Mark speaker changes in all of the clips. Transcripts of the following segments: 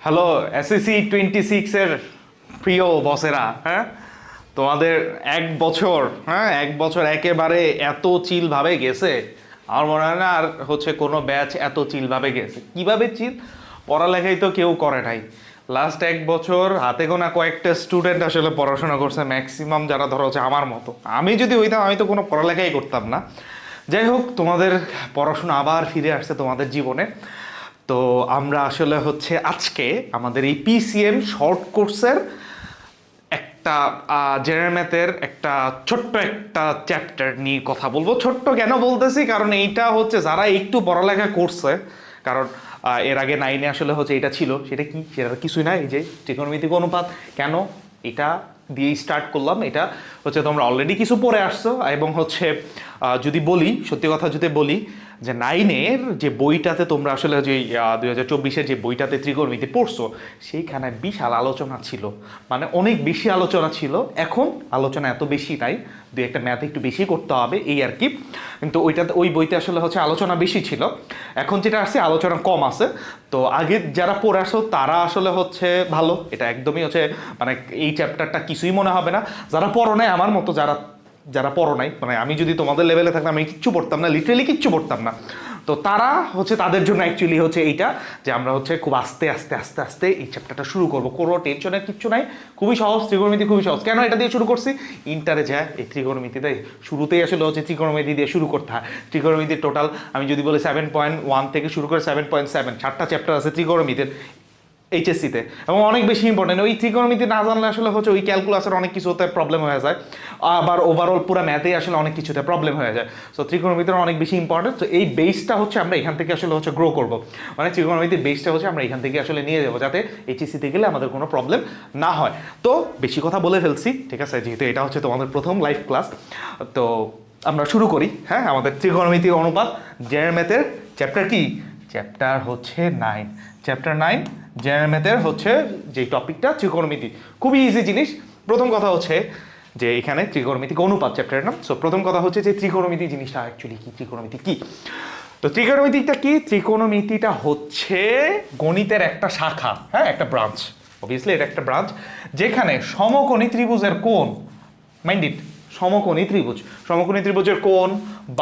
Speaker 1: Hello SSC 26 এর প্রিয় বসেরা, হ্যাঁ তোমাদের এক বছর, এক বছর একেবারে এত চিল ভাবে গেছে। আমার মনে হয় না আর কোনো ব্যাচ এত চিল ভাবে গেছে। কিভাবে চিল? পড়ালেখাই তো কেউ করে নাই। লাস্ট এক বছর হাতে গোনা কয়েকটা স্টুডেন্ট আসলে পড়াশোনা করছে, ম্যাক্সিমাম যারা ধরো হচ্ছে আমার মতো। আমি যদি হইতাম আমি তো কোনো পড়ালেখাই করতাম না। যাই হোক, তোমাদের পড়াশোনা আবার ফিরে আসছে তোমাদের জীবনে। তো আমরা আসলে আজকে আমাদের এই পিসিএম শর্ট কোর্সের একটা জেনারেল ম্যাথের একটা ছোট্ট একটা চ্যাপ্টার নিয়ে কথা বলবো। ছোট্ট কেন বলতেছি, কারণ এইটা যারা একটু পড়ালেখা করছে, কারণ এর আগে 9-এ আসলে এটা ছিল, সেটা কি, সেটা কিছুই না। এই যে ত্রিকোণমিতিক অনুপাত, কেন এটা দিয়েই স্টার্ট করলাম। এটা তোমরা অলরেডি কিছু পড়ে আসছো, এবং যদি বলি সত্যি কথা, যদি বলি যে 9-এর যে বইটাতে তোমরা আসলে যে 2024-এর যে বইটাতে ত্রিকোণমিতি পড়ছো, সেইখানে বিশাল আলোচনা ছিল, মানে অনেক বেশি আলোচনা ছিল। এখন আলোচনা এত বেশি নাই, দু একটা ম্যাথ একটু বেশি করতে হবে এই আর কি। কিন্তু ওই বইতে আসলে আলোচনা বেশি ছিল, এখন যেটা আসছে আলোচনা কম আছে। তো আগে যারা পড়ে আসো তারা আসলে ভালো, এটা একদমই মানে এই চ্যাপ্টারটা কিছুই মনে হবে না। যারা পড়ো নাই আমার মতো, যারা যারা পড়ো নাই, মানে আমি যদি তোমাদের লেভেলে থাকতাম আমি কিচ্ছু পড়তাম না, লিটারেলি কিচ্ছু পড়তাম না। তো তারা তাদের জন্য অ্যাকচুয়ালি এইটা যে আমরা খুব আস্তে আস্তে আস্তে আস্তে এই চ্যাপ্টারটা শুরু করবো। কোনো টেনশনের কিচ্ছু নাই, খুবই সহজ। ত্রিকোণমিতি খুবই সহজ। কেন এটা দিয়ে শুরু করছি? ইন্টারে যায় এই ত্রিকোণমিতিতে শুরুতেই আসলে ত্রিকোণমিতি দিয়ে শুরু করতে হয়। ত্রিকোণমিতির টোটাল আমি যদি বলি 7.1 থেকে শুরু করে 7.7 চারটা চ্যাপ্টার আছে ত্রিকোণমিতির এইচএসসিতে, এবং অনেক বেশি ইম্পর্টেন্ট। ওই ত্রিকোণমিতি না জানলে আসলে ওই ক্যালকুলাসের অনেক কিছুতে প্রবলেম হয়ে যায়, আবার ওভারঅল পুরো ম্যাথেই আসলে অনেক কিছুতে প্রবলেম হয়ে যায়। সো ত্রিকোণমিতির অনেক বেশি ইম্পর্টেন্ট। তো এই বেসটা আমরা এখান থেকে আসলে গ্রো করবো, মানে ত্রিকোণমিতির বেসটা আমরা এখান থেকে আসলে নিয়ে যাবো, যাতে এইচএসসিতে গেলে আমাদের কোনো প্রবলেম না হয়। তো বেশি কথা বলে ফেলছি, ঠিক আছে, যেহেতু এটা তোমাদের প্রথম লাইভ ক্লাস। তো আমরা শুরু করি। হ্যাঁ, আমাদের ত্রিকোণমিতির অনুপাত জেনারেল ম্যাথের চ্যাপ্টার কি? চ্যাপ্টার 9। চ্যাপ্টার 9 জেনারেল ম্যাথের যে টপিকটা ত্রিকোণমিতি। খুবই ইজি জিনিস। প্রথম কথা যে এখানে ত্রিকোণমিতিক অনুপাত চ্যাপ্টারের নাম। সো প্রথম কথা যে ত্রিকোণমিতি জিনিসটা অ্যাকচুয়ালি কি, ত্রিকোণমিতি কি। তো ত্রিকোণমিতিটা কি? ত্রিকোণমিতিটা গণিতের একটা শাখা, হ্যাঁ, একটা ব্রাঞ্চ। অবভিয়াসলি এটা একটা ব্রাঞ্চ, যেখানে সমকোণী ত্রিভুজের কোণ, মাইন্ড ইট, সমকোণী ত্রিভুজের কোণ,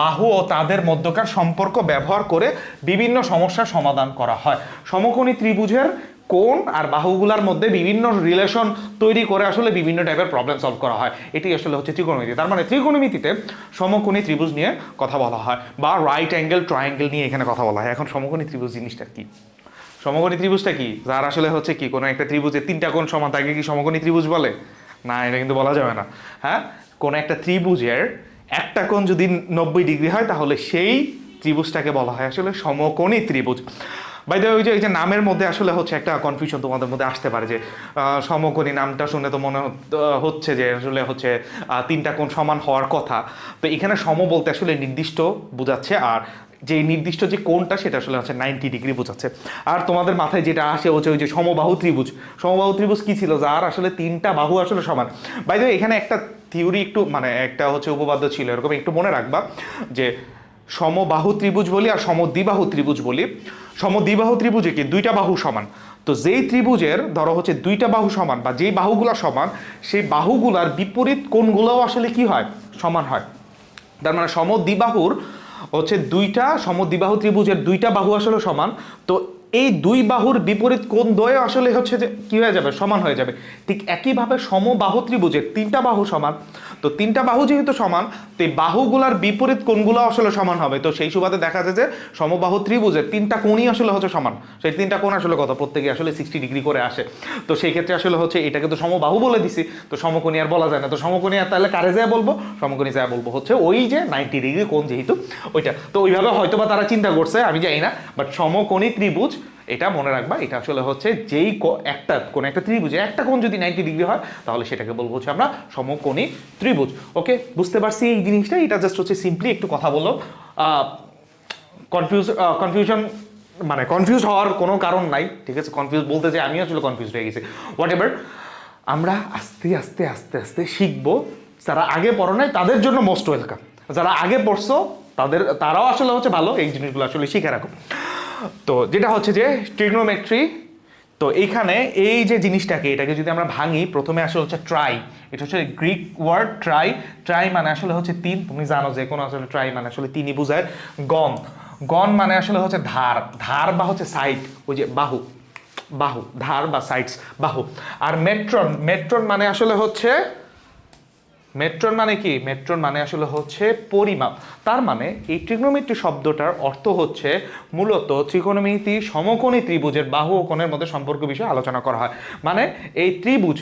Speaker 1: বাহু ও তাদের মধ্যকার সম্পর্ক ব্যবহার করে বিভিন্ন সমস্যার সমাধান করা হয়। সমকোণী ত্রিভুজের কোণ আর বাহুগুলার মধ্যে বিভিন্ন রিলেশন তৈরি করে আসলে বিভিন্ন টাইপের প্রবলেম সলভ করা হয়। এটি আসলে ত্রিকোণমিতি। তার মানে ত্রিকোণমিতিতে সমকোণী ত্রিভুজ নিয়ে কথা বলা হয়, বা রাইট অ্যাঙ্গেল ট্রায়াঙ্গেল নিয়ে এখানে কথা বলা হয়। এখন সমকোণী ত্রিভুজ জিনিসটা কি? সমকোণী ত্রিভুজটা কি? যার আসলে কি কোনো একটা ত্রিভুজের তিনটা কোণ সমান তাকে কি সমকোণী ত্রিভুজ বলে? না, এটা কিন্তু বলা যাবে না। হ্যাঁ, কোনো একটা ত্রিভুজের একটা কোণ যদি 90 ডিগ্রি হয়, তাহলে সেই ত্রিভুজটাকে বলা হয় আসলে সমকোণী ত্রিভুজ। বাই দ্য ওয়ে, এই যে নামের মধ্যে আসলে একটা কনফিউশন তোমাদের মধ্যে আসতে পারে, যে সমকোণী নামটা শুনে তো মনে হচ্ছে যে আসলে তিনটা কোণ সমান হওয়ার কথা। তো এখানে সম বলতে আসলে নির্দিষ্ট বোঝাচ্ছে, আর যে নির্দিষ্ট যে কোণটা সেটা আসলে 90 ডিগ্রি বোঝাচ্ছে। আর তোমাদের মাথায় যেটা আসে ওই যে সমবাহু ত্রিভুজ। সমবাহু ত্রিভুজ কি ছিল? যার আসলে তিনটা বাহু আসলে সমান। বাই দ্য ওয়ে, এখানে একটা থিওরি একটু, মানে একটা উপপাদ্য ছিল এরকম, একটু মনে রাখবা যে সমবাহু ত্রিভুজ বলি আর সমদ্বিবাহু ত্রিভুজ বলি। সমদ্বিবাহু ত্রিভুজে কি দুইটা বাহু সমান। তো যেই ত্রিভুজের ধরো দুইটা বাহু সমান, বা যেই বাহুগুলা সমান, সেই বাহুগুলার বিপরীত কোণগুলোও আসলে কি হয়? সমান হয়। তার মানে সমদ্বিবাহুর দুইটা সমদ্বিবাহু ত্রিভুজের দুইটা বাহু আসলে সমান। তো এই দুই বাহুর বিপরীত কোণ দ্বয় আসলে যে কি হয়ে যাবে? সমান হয়ে যাবে। ঠিক একইভাবে সমবাহু ত্রিভুজের তিনটা বাহু সমান। তো তিনটা বাহু যেহেতু সমান, তো এই বাহুগুলার বিপরীত কোণগুলো আসলে সমান হবে। তো সেই সুবাদে দেখা যায় যে সমবাহু ত্রিভুজের তিনটা কোণই আসলে সমান। সেই তিনটা কোণ আসলে কত? প্রত্যেকে আসলে 60 ডিগ্রি করে আসে। তো সেই ক্ষেত্রে আসলে এটাকে তো সমবাহু বলে দিছি, তো সমকোণী আর বলা যায় না। তো সমকোণী আর তাহলে কারে যায় বলবো? সমকোণী যায় বলবো ওই যে 90 ডিগ্রি কোণ, যেহেতু ওইটা। তো ওইভাবে হয়তো বা তারা চিন্তা করছে, আমি জানি না, বাট সমকোণী ত্রিভুজ, এটা মনে রাখবা। এটা আসলে যেই কোন একটা ত্রিভুজে একটা কোণ যদি 90 ডিগ্রি হয়, তাহলে সেটাকে বলবো আমরা সমকোণী ত্রিভুজ। ওকে, বুঝতে পারছি এই জিনিসটা। এটা জাস্ট সিম্পলি একটু কথা বলো। কনফিউশন মানে কনফিউজ হওয়ার কোনো কারণ নাই, ঠিক আছে? কনফিউজ বলতে যে আমি আসলে কনফিউজ হয়ে গেছি, হোয়াট এভার। আমরা আস্তে আস্তে আস্তে আস্তে শিখবো। যারা আগে পড়ো নাই তাদের জন্য মোস্ট ওয়েলকাম। যারা আগে পড়ছো তারাও আসলে ভালো এই জিনিসগুলো আসলে শিখে রাখো। তো যেটা যে ট্রিগনোমেট্রি, তো এইখানে এই যে জিনিসটাকে এটাকে যদি আমরা ভাঙি, প্রথমে আসলে হচ্ছে ট্রাই, এটা হচ্ছে গ্রিক ওয়ার্ড ট্রাই। ট্রাই মানে আসলে হচ্ছে তিন, তুমি জানো যে কোনো আসলে ট্রাই মানে আসলে তিনই বোঝায়। গন, গন মানে আসলে হচ্ছে ধার, ধার বা হচ্ছে সাইড, ওই যে বাহু, বাহু ধার বা সাইডস বাহু। আর মেট্রন, মেট্রন মানে আসলে হচ্ছে, মেট্রন মানে কি, মেট্রন মানে আসলে হচ্ছে পরিমাপ। তার মানে এই ট্রিগনোমেট্রি শব্দটার অর্থ হচ্ছে মূলত ত্রিকোণমিতি সমকোণী ত্রিভুজের বাহু ও কোণের মধ্যে সম্পর্ক বিষয়ে আলোচনা করা হয়। মানে এই ত্রিভুজ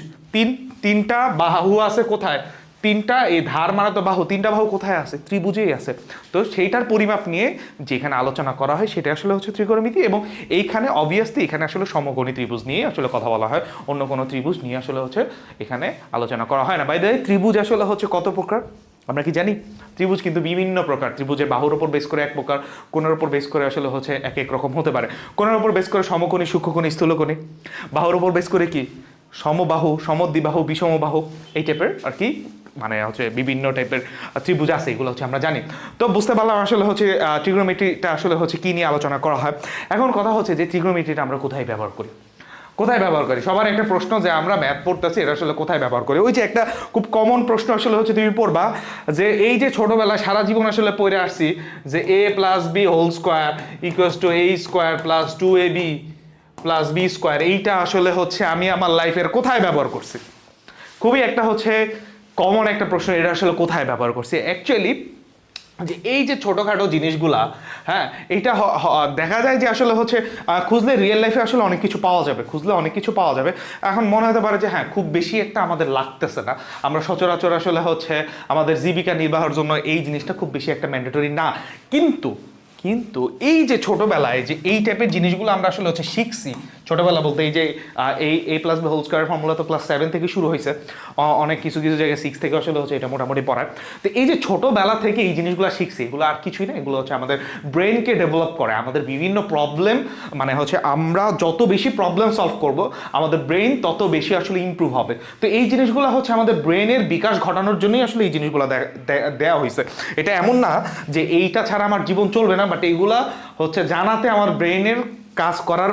Speaker 1: তিনটা বাহু আছে কোথায়, তিনটা, এই ধার মানে তো বাহু, তিনটা বাহু কোথায় আছে, ত্রিভুজেই আছে। তো সেইটার পরিমাপ নিয়ে যেখানে আলোচনা করা হয় সেটা আসলে হচ্ছে ত্রিকোণমিতি। এবং এইখানে অবভিয়াসলি এখানে আসলে সমকোণী ত্রিভুজ নিয়ে আসলে কথা বলা হয়, অন্য কোনো ত্রিভুজ নিয়ে আসলে হচ্ছে এখানে আলোচনা করা হয় না। বাই দ্য ওয়ে, ত্রিভুজ আসলে হচ্ছে কত প্রকার আমরা কি জানি? ত্রিভুজ কিন্তু বিভিন্ন প্রকার। ত্রিভুজের বাহুর উপর বেস করে এক প্রকার, কোণের উপর বেস করে আসলে হচ্ছে এক এক রকম হতে পারে। কোণের উপর বেস করে সমকোণী, সূক্ষ্মকোণী, স্থূলকোণী। বাহুর উপর বেস করে কি সমবাহু, সমদ্বিবাহু, বিষমবাহু, এই টাইপের আর কি, মানে হচ্ছে বিভিন্ন টাইপের ত্রিভুজ আছে, এগুলো হচ্ছে আমরা জানি। তো বুঝতে পারলাম আসলে হচ্ছে ট্রিগনোমেট্রিটা আসলে হচ্ছে কি নিয়ে আলোচনা করা হয়। এখন কথা হচ্ছে যে ট্রিগনোমেট্রিটা আমরা কোথায় ব্যবহার করি, কোথায় ব্যবহার করি? সবার একটা প্রশ্ন যে আমরা ম্যাথ পড়তেছি এটা আসলে কোথায় ব্যবহার করি। ওই যে একটা খুব কমন প্রশ্ন আসলে হচ্ছে তুমি পড়বা যে এই যে ছোটবেলায় সারা জীবন আসলে পড়ে আসছি যে a plus B whole square equals to a square plus 2ab plus B square, এইটা আসলে হচ্ছে আমি আমার লাইফের কোথায় ব্যবহার করছি? খুবই একটা হচ্ছে কমন একটা প্রশ্ন, এটা আসলে কোথায় ব্যবহার করছি। অ্যাকচুয়ালি যে এই যে ছোটোখাটো জিনিসগুলা, হ্যাঁ, এটা দেখা যায় যে আসলে হচ্ছে খুঁজলে রিয়েল লাইফে আসলে অনেক কিছু পাওয়া যাবে, খুঁজলে অনেক কিছু পাওয়া যাবে। এখন মনে হতে পারে যে হ্যাঁ খুব বেশি একটা আমাদের লাগতেছে না, আমরা সচরাচর আসলে হচ্ছে আমাদের জীবিকা নির্বাহের জন্য এই জিনিসটা খুব বেশি একটা ম্যান্ডেটরি না। কিন্তু কিন্তু এই যে ছোটবেলায় যে এই টাইপের জিনিসগুলো আমরা আসলে হচ্ছে শিখছি, ছোটবেলা বলতে এই যে এই a plus B whole square formula তো ক্লাস 7 থেকে শুরু হয়েছে, অনেক কিছু কিছু জায়গায় 6 থেকে আসলে হচ্ছে এটা মোটামুটি পড়ায়। তো এই যে ছোটবেলা থেকে এই জিনিসগুলো শিখছি, এগুলো আর কিছুই না, এগুলো হচ্ছে আমাদের ব্রেনকে ডেভেলপ করে, আমাদের বিভিন্ন প্রবলেম, মানে হচ্ছে আমরা যত বেশি প্রবলেম সলভ করব আমাদের ব্রেন তত বেশি আসলে ইমপ্রুভ হবে। তো এই জিনিসগুলো হচ্ছে আমাদের ব্রেনের বিকাশ ঘটানোর জন্যই আসলে এই জিনিসগুলো দেওয়া হয়েছে। এটা এমন না যে এইটা ছাড়া আমার জীবন চলবে না, বাট এইগুলা হচ্ছে জানাতে আমার ব্রেনের কাজ করার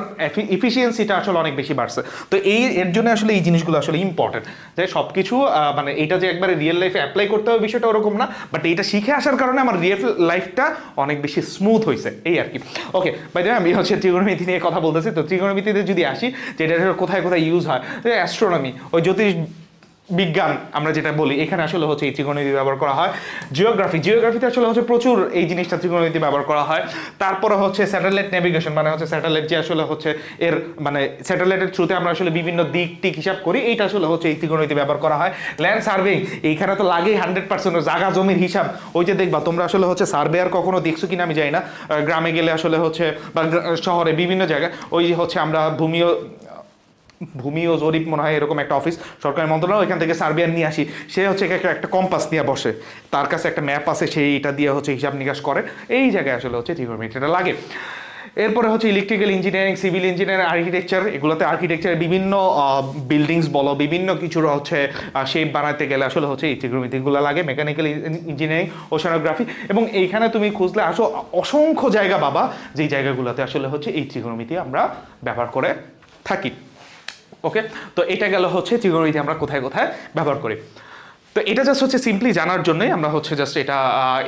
Speaker 1: এফিসিয়েন্সিটা আসলে অনেক বেশি বাড়ছে। তো এর জন্য আসলে এই জিনিসগুলো আসলে ইম্পর্টেন্ট, যে সব কিছু মানে এটা যে একবারে রিয়েল লাইফে অ্যাপ্লাই করতে হবে বিষয়টা ওরকম না, বাট এইটা শিখে আসার কারণে আমার রিয়েল লাইফটা অনেক বেশি স্মুথ হয়েছে, এই আর কি। ওকে, বাই দ্য ওয়ে, আমি হচ্ছে ত্রিকোণমিতি নিয়ে কথা বলতেছি। তো ত্রিকোণমিতিতে যদি আসি যে এটা কোথায় কোথায় ইউজ হয়, যে অ্যাস্ট্রোনমি, ওই জ্যোতিষ বিজ্ঞান আমরা যেটা বলি, এখানে আসলে হচ্ছে এই ত্রিকোণমিতি ব্যবহার করা হয়। জিওগ্রাফি, জিওগ্রাফিতে আসলে হচ্ছে প্রচুর এই জিনিসটা ত্রিকোণমিতি ব্যবহার করা হয়। তারপরে হচ্ছে স্যাটেলাইট নেভিগেশন, মানে হচ্ছে স্যাটেলাইট যে আসলে হচ্ছে এর মানে স্যাটেলাইটের থ্রুতে আমরা আসলে বিভিন্ন দিক টিক হিসাব করি, এইটা আসলে হচ্ছে এই ত্রিকোণমিতি ব্যবহার করা হয়। ল্যান্ড সার্ভেইং, এইখানে তো লাগেই 100% জায়গা জমির হিসাব। ওই যে দেখবা তোমরা আসলে হচ্ছে সার্ভেয়ার কখনো দেখছো কিনা আমি জানি না, গ্রামে গেলে আসলে হচ্ছে বা শহরে বিভিন্ন জায়গায় ওই হচ্ছে আমরা ভূমি ও জরিপ মনে হয় এরকম একটা অফিস, সরকারি মন্ত্রণালয়, ওইখান থেকে সার্ভেয়ার নিয়ে আসি, সে হচ্ছে একটা কম্পাস নিয়ে বসে, তার কাছে একটা ম্যাপ আছে, সেই এটা দিয়ে হচ্ছে হিসাব নিকাশ করে। এই জায়গায় আসলে হচ্ছে ট্রিগোনোমেট্রিটা লাগে। এরপরে হচ্ছে electrical engineering, civil engineering, architecture, এগুলোতে আর্কিটেকচারের বিভিন্ন বিল্ডিংস বলো, বিভিন্ন কিছুর হচ্ছে শেপ বানাতে গেলে আসলে হচ্ছে এই ট্রিগোনোমেট্রিগুলো লাগে। মেকানিক্যাল ইঞ্জিনিয়ারিং, ওশানোগ্রাফি, এবং এইখানে তুমি খুঁজলে আসো অসংখ্য জায়গা পাবা যেই জায়গাগুলোতে আসলে হচ্ছে এই ট্রিগোনোমেট্রি আমরা ব্যবহার করে থাকি। ওকে, তো এটা গেল হচ্ছে ত্রিকোণমিতি আমরা কোথায় কোথায় ব্যবহার করি। তো এটা জাস্ট হচ্ছে সিম্পলি জানার জন্যই আমরা হচ্ছে জাস্ট এটা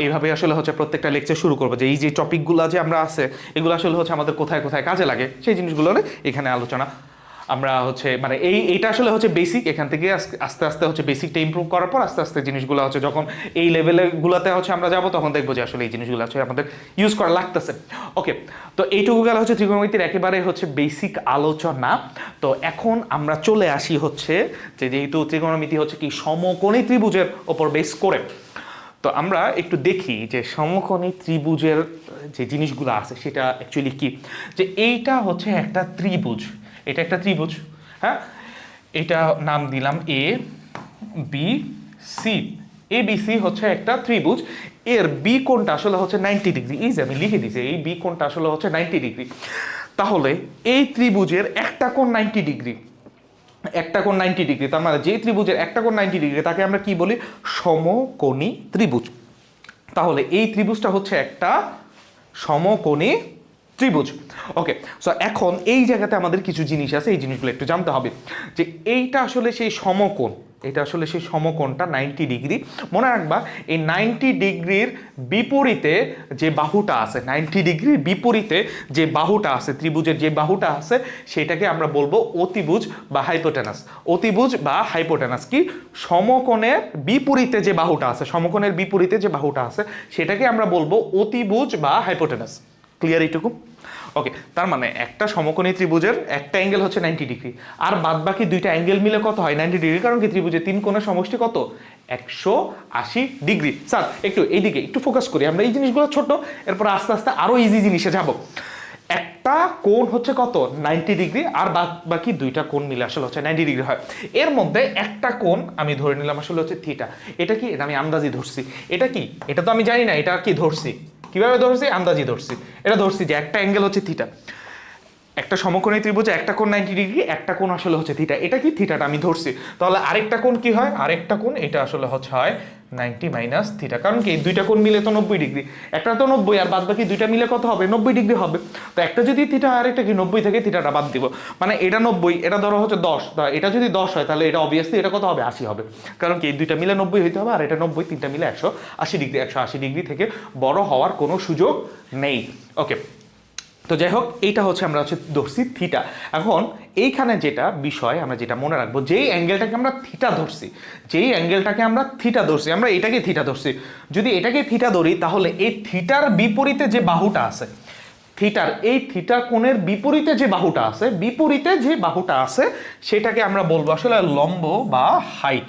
Speaker 1: এইভাবে আসলে হচ্ছে প্রত্যেকটা লেকচার শুরু করবো, যে এই যে টপিকগুলো যে আমরা আছে এগুলো আসলে হচ্ছে আমাদের কোথায় কোথায় কাজে লাগে সেই জিনিসগুলো এখানে আলোচনা আমরা হচ্ছে মানে এইটা আসলে হচ্ছে বেসিক, এখান থেকে আস্তে আস্তে হচ্ছে বেসিকটা ইমপ্রুভ করার পর আস্তে আস্তে জিনিসগুলো হচ্ছে যখন এই লেভেলগুলোতে হচ্ছে আমরা যাবো তখন দেখবো যে আসলে এই জিনিসগুলো হচ্ছে আমাদের ইউজ করা লাগতেছে। ওকে, তো এইটুকু গেল হচ্ছে ত্রিকোণমিতির একেবারে হচ্ছে বেসিক আলোচনা। তো এখন আমরা চলে আসি হচ্ছে যে যেহেতু ত্রিকোণমিতি হচ্ছে কি সমকোণী ত্রিভুজের ওপর বেস করে, তো আমরা একটু দেখি যে সমকোণী ত্রিভুজের যে জিনিসগুলো আছে সেটা অ্যাকচুয়ালি কি। যে এইটা হচ্ছে একটা ত্রিভুজ, এটা একটা ত্রিভুজ, হ্যাঁ, এটা নাম দিলাম A B C. A B C হচ্ছে একটা ত্রিভুজ, এর বি কোণটা আসলে হচ্ছে 90 ডিগ্রি, এই যে আমি লিখে দিয়েছি এই বি কোণটা আসলে হচ্ছে 90 ডিগ্রি। তাহলে এই ত্রিভুজের একটা কোণ 90 ডিগ্রি, একটা কোণ 90 ডিগ্রি, তার মানে যে ত্রিভুজের একটা কোণ 90 ডিগ্রি তাকে আমরা কি বলি? সমকোণী ত্রিভুজ। তাহলে এই ত্রিভুজটা হচ্ছে একটা সমকোণী ত্রিভুজ। ওকে, সো এখন এই জায়গাতে আমাদের কিছু জিনিস আছে, এই জিনিসগুলো একটু জানতে হবে যে এইটা আসলে সেই সমকোণ, এটা আসলে সেই সমকোণটা 90 ডিগ্রি। মনে রাখবা এই 90 ডিগ্রির বিপরীতে যে বাহুটা আছে, 90 ডিগ্রির বিপরীতে যে বাহুটা আছে, ত্রিভুজের যে বাহুটা আছে সেটাকে আমরা বলবো অতিভুজ বা হাইপোটেনাস। অতিভুজ বা হাইপোটেনাস কি? সমকোণের বিপরীতে যে বাহুটা আছে, সমকোণের বিপরীতে যে বাহুটা আছে সেটাকে আমরা বলবো অতিভুজ বা হাইপোটেনাস। ক্লিয়ার এইটুকু? ওকে, তার মানে একটা সমকোণী ত্রিভুজের একটা অ্যাঙ্গেল হচ্ছে 90 ডিগ্রি, আর বাদ বাকি দুইটা অ্যাঙ্গেল মিলে কত হয় 90 ডিগ্রি, কারণ কি ত্রিভুজের তিন কোণের সমষ্টি কত 180 ডিগ্রি। স্যার একটু এইদিকে একটু ফোকাস করি, আমরা এই জিনিসগুলো ছোট, এরপর আস্তে আস্তে আরো ইজি জিনিসে যাব। একটা কোণ হচ্ছে কত 90 ডিগ্রি, আর বাদ বাকি দুইটা কোণ মিলে আসলে হচ্ছে 90 ডিগ্রি হয়। এর মধ্যে একটা কোণ আমি ধরে নিলাম আসলে হচ্ছে থিটা। এটা কি? এটা আমি আন্দাজি ধরছি। এটা কি? এটা তো আমি জানি না, এটা কি ধরছি, কিভাবে ধরছি? আন্দাজি ধরছি। এটা ধরছি যে একটা অ্যাঙ্গেল হচ্ছে থিটা, একটা সমকোণী ত্রিভুজে একটা কোণ 90 ডিগ্রি, একটা কোণ আসলে হচ্ছে থিটা। এটা কি? থিটাটা আমি ধরছি। তাহলে আরেকটা কোণ কি হয়? আরেকটা কোণ এটা আসলে হচ্ছে হয় 90 মাইনাস থিটা, কারণ কি দুইটা কোণ মিলে তো 90 ডিগ্রি, একটা তো 90 আর বাদ বাকি দুইটা মিলে কত হবে 90 ডিগ্রি হবে। তো একটা যদি থিটা আর একটা কি 90 থেকে থিটাটা বাদ দিব, মানে এটা 90, এটা ধরো হচ্ছে 10, এটা যদি 10 হয় তাহলে এটা অবভিয়াসলি এটা কত হবে 80 হবে, কারণ কি দুইটা মিলে 90 হইতে হবে, আর এটা 90, তিনটা মিলে 180 ডিগ্রি। 180 ডিগ্রি থেকে বড় হওয়ার কোনো সুযোগ নেই। ওকে, তো যাই হোক এইটা হচ্ছে আমরা হচ্ছে ধরছি থিটা। এখন এইখানে যেটা বিষয় আমরা যেটা মনে রাখবো, যেই অ্যাঙ্গেলটাকে আমরা থিটা ধরছি, যেই অ্যাঙ্গেলটাকে আমরা থিটা ধরছি, আমরা এটাকে থিটা ধরছি, যদি এটাকে থিটা ধরি তাহলে এই থিটার বিপরীতে যে বাহুটা আছে, থিটার এই থিটা কোণের বিপরীতে যে বাহুটা আছে, বিপরীতে যে বাহুটা আছে সেটাকে আমরা বলবো আসলে লম্ব বা হাইট।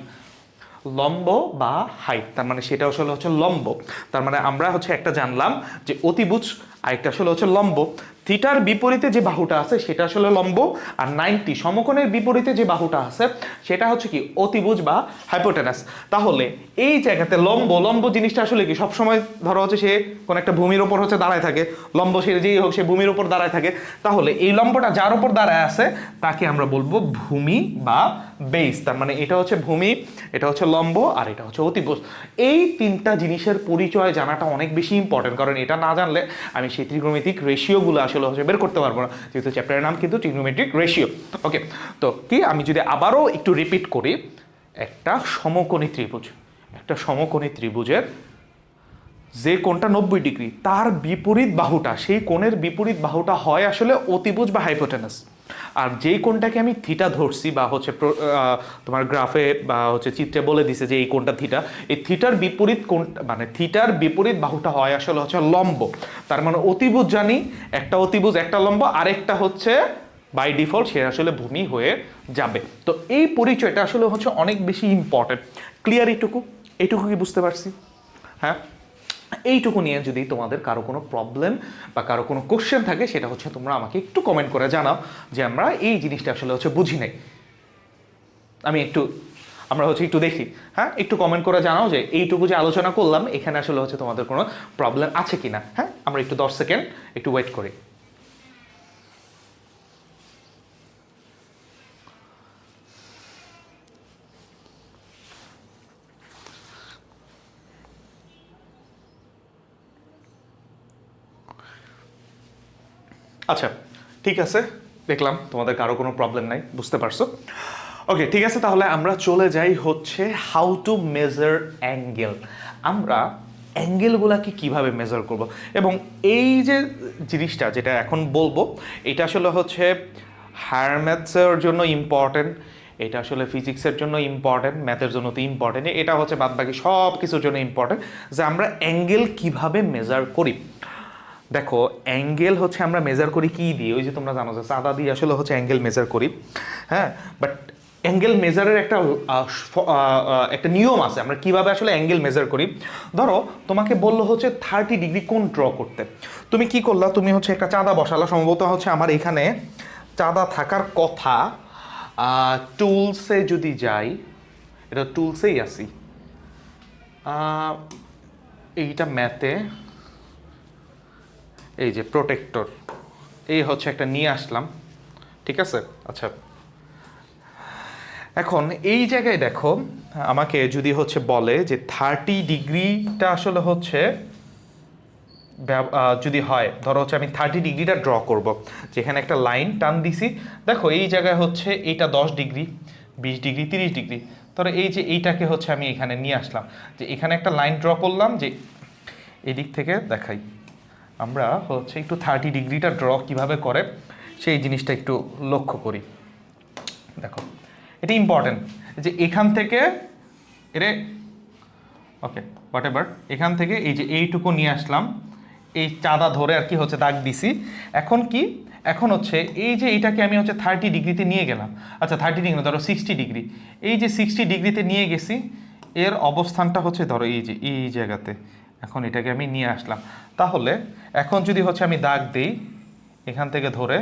Speaker 1: লম্ব বা হাইট, তার মানে সেটা আসলে হচ্ছে লম্ব। তার মানে আমরা হচ্ছে একটা জানলাম যে অতিভুজ, আরেকটা আসলে হচ্ছে লম্ব। থিটার বিপরীতে যে বাহুটা আছে সেটা আসলে লম্ব, আর 90 সমকোণের বিপরীতে যে বাহুটা আছে সেটা হচ্ছে কি অতিভুজ বা হাইপোটেনাস। তাহলে এই জায়গাতে লম্ব, লম্ব জিনিসটা আসলে কি সবসময় ধরো হচ্ছে সে কোন একটা ভূমির উপর হচ্ছে দাঁড়ায় থাকে, লম্ব সে যেই হোক সে ভূমির উপর দাঁড়ায় থাকে, তাহলে এই লম্বটা যার উপর দাঁড়ায় আছে তাকে আমরা বলবো ভূমি বা বেস। তার মানে এটা হচ্ছে ভূমি, এটা হচ্ছে লম্ব, আর এটা হচ্ছে অতিভুজ। এই তিনটা জিনিসের পরিচয় জানাটা অনেক বেশি ইম্পর্টেন্ট, কারণ এটা না জানলে আমি সেই ত্রিগোণমিতিক রেশিওগুলো আসলে হচ্ছে বের করতে পারবো না, যেহেতু চ্যাপ্টারের নাম কিন্তু ত্রিগোণমিতিক রেশিও। ওকে, তো কি আমি যদি আবারও একটু রিপিট করি, একটা সমকোণী ত্রিভুজ, একটা সমকোণী ত্রিভুজের যে কোণটা 90 ডিগ্রি তার বিপরীত বাহুটা, সেই কোণের বিপরীত বাহুটা হয় আসলে অতিভুজ বা হাইপোটেনাস। আর যেই কোণটাকে আমি থিটা ধরছি বা হচ্ছে তোমার গ্রাফে বা হচ্ছে চিত্রে বলে দিছে যে এই কোণটা থিটা, এই থিটার বিপরীত কোণটা মানে থিটার বিপরীত বাহুটা হয় আসলে হচ্ছে লম্ব। তার মানে অতিভুজ জানি, একটা অতিভুজ একটা লম্ব, আরেকটা হচ্ছে বাই ডিফল্ট সে আসলে ভূমি হয়ে যাবে। তো এই পরিচয়টা আসলে হচ্ছে অনেক বেশি ইম্পর্টেন্ট। ক্লিয়ার এইটুকু? এইটুকু কি বুঝতে পারছি? হ্যাঁ, এইটুকু নিয়ে যদি তোমাদের কারো কোনো প্রবলেম বা কারো কোনো কোশ্চেন থাকে সেটা হচ্ছে তোমরা আমাকে একটু কমেন্ট করে জানাও যে আমরা এই জিনিসটা আসলে হচ্ছে বুঝি নাই। আমরা হচ্ছে একটু দেখি, হ্যাঁ একটু কমেন্ট করে জানাও যে এইটুকু যে আলোচনা করলাম এখানে আসলে হচ্ছে তোমাদের কোনো প্রবলেম আছে কিনা। হ্যাঁ, আমরা একটু 10 সেকেন্ড একটু ওয়েট করি। আচ্ছা, ঠিক আছে, দেখলাম তোমাদের কারো কোনো প্রবলেম নাই, বুঝতে পারছো। ওকে, ঠিক আছে, তাহলে আমরা চলে যাই হচ্ছে হাউ টু মেজার অ্যাঙ্গেল। আমরা অ্যাঙ্গেলগুলোকে কিভাবে মেজার করব, এবং এই যে জিনিসটা যেটা এখন বলবো এটা আসলে হচ্ছে হায়ার ম্যাথসের জন্য ইম্পর্টেন্ট, এটা আসলে ফিজিক্সের জন্য ইম্পর্টেন্ট, ম্যাথের জন্য তো ইম্পর্টেন্ট, এটা হচ্ছে বাদ বাকি সব কিছুর জন্য ইম্পর্টেন্ট যে আমরা অ্যাঙ্গেল কিভাবে মেজার করি। দেখো, অ্যাঙ্গেল হচ্ছে আমরা মেজার করি কি দিয়ে, ওই যে তোমরা জানো যে চাঁদা দিয়ে আসলে হচ্ছে অ্যাঙ্গেল মেজার করি। হ্যাঁ, বাট অ্যাঙ্গেল মেজারের একটা নিয়ম আছে, আমরা কিভাবে আসলে অ্যাঙ্গেল মেজার করি। ধরো তোমাকে বললো হচ্ছে 30 ডিগ্রি কোণ ড্র করতে, তুমি কি করলা, তুমি হচ্ছে একটা চাঁদা বসালা, সম্ভবত হচ্ছে আমার এখানে চাঁদা থাকার কথা। টুলসে যদি যাই, এটা টুলসেই আসি, এইটা ম্যাথে এই যে প্রোটেক্টর, এই হচ্ছে একটা নিয়ে আসলাম, ঠিক আছে। আচ্ছা, এখন এই জায়গায় দেখো আমাকে যদি হচ্ছে বলে যে 30 ডিগ্রিটা আসলে হচ্ছে যদি হয়, ধরো হচ্ছে আমি 30 ডিগ্রিটা ড্র করব, যেখানে একটা লাইন টান দিছি, দেখো এই জায়গায় হচ্ছে এইটা 10 ডিগ্রি, 20 ডিগ্রি, 30 ডিগ্রি, ধরো এই যে এইটাকে হচ্ছে আমি এখানে নিয়ে আসলাম, যে এখানে একটা লাইন ড্র করলাম, যে এদিক থেকে দেখাই আমরা হচ্ছে একটু 30 ডিগ্রিটা ড্র কিভাবে করে সেই জিনিসটা একটু লক্ষ্য করি। দেখো এটা ইম্পর্টেন্ট, যে এখান থেকে ওকে হোয়াট এভার, এখান থেকে এই যে এইটুকু নিয়ে আসলাম, এই চাঁদা ধরে আর কি হচ্ছে দাগ দিছি। এখন কি, এখন হচ্ছে এই যে এইটাকে আমি হচ্ছে 30 ডিগ্রিতে নিয়ে গেলাম, আচ্ছা 30 ডিগ্রি ধরো 60 ডিগ্রি, এই যে 60 ডিগ্রিতে নিয়ে গেছি, এর অবস্থানটা হচ্ছে ধরো এই যে এই জায়গাতে, এখন এটাকে আমি নিয়ে আসলাম। তাহলে এখন যদি হচ্ছে আমি দাগ দিই এখান থেকে ধরে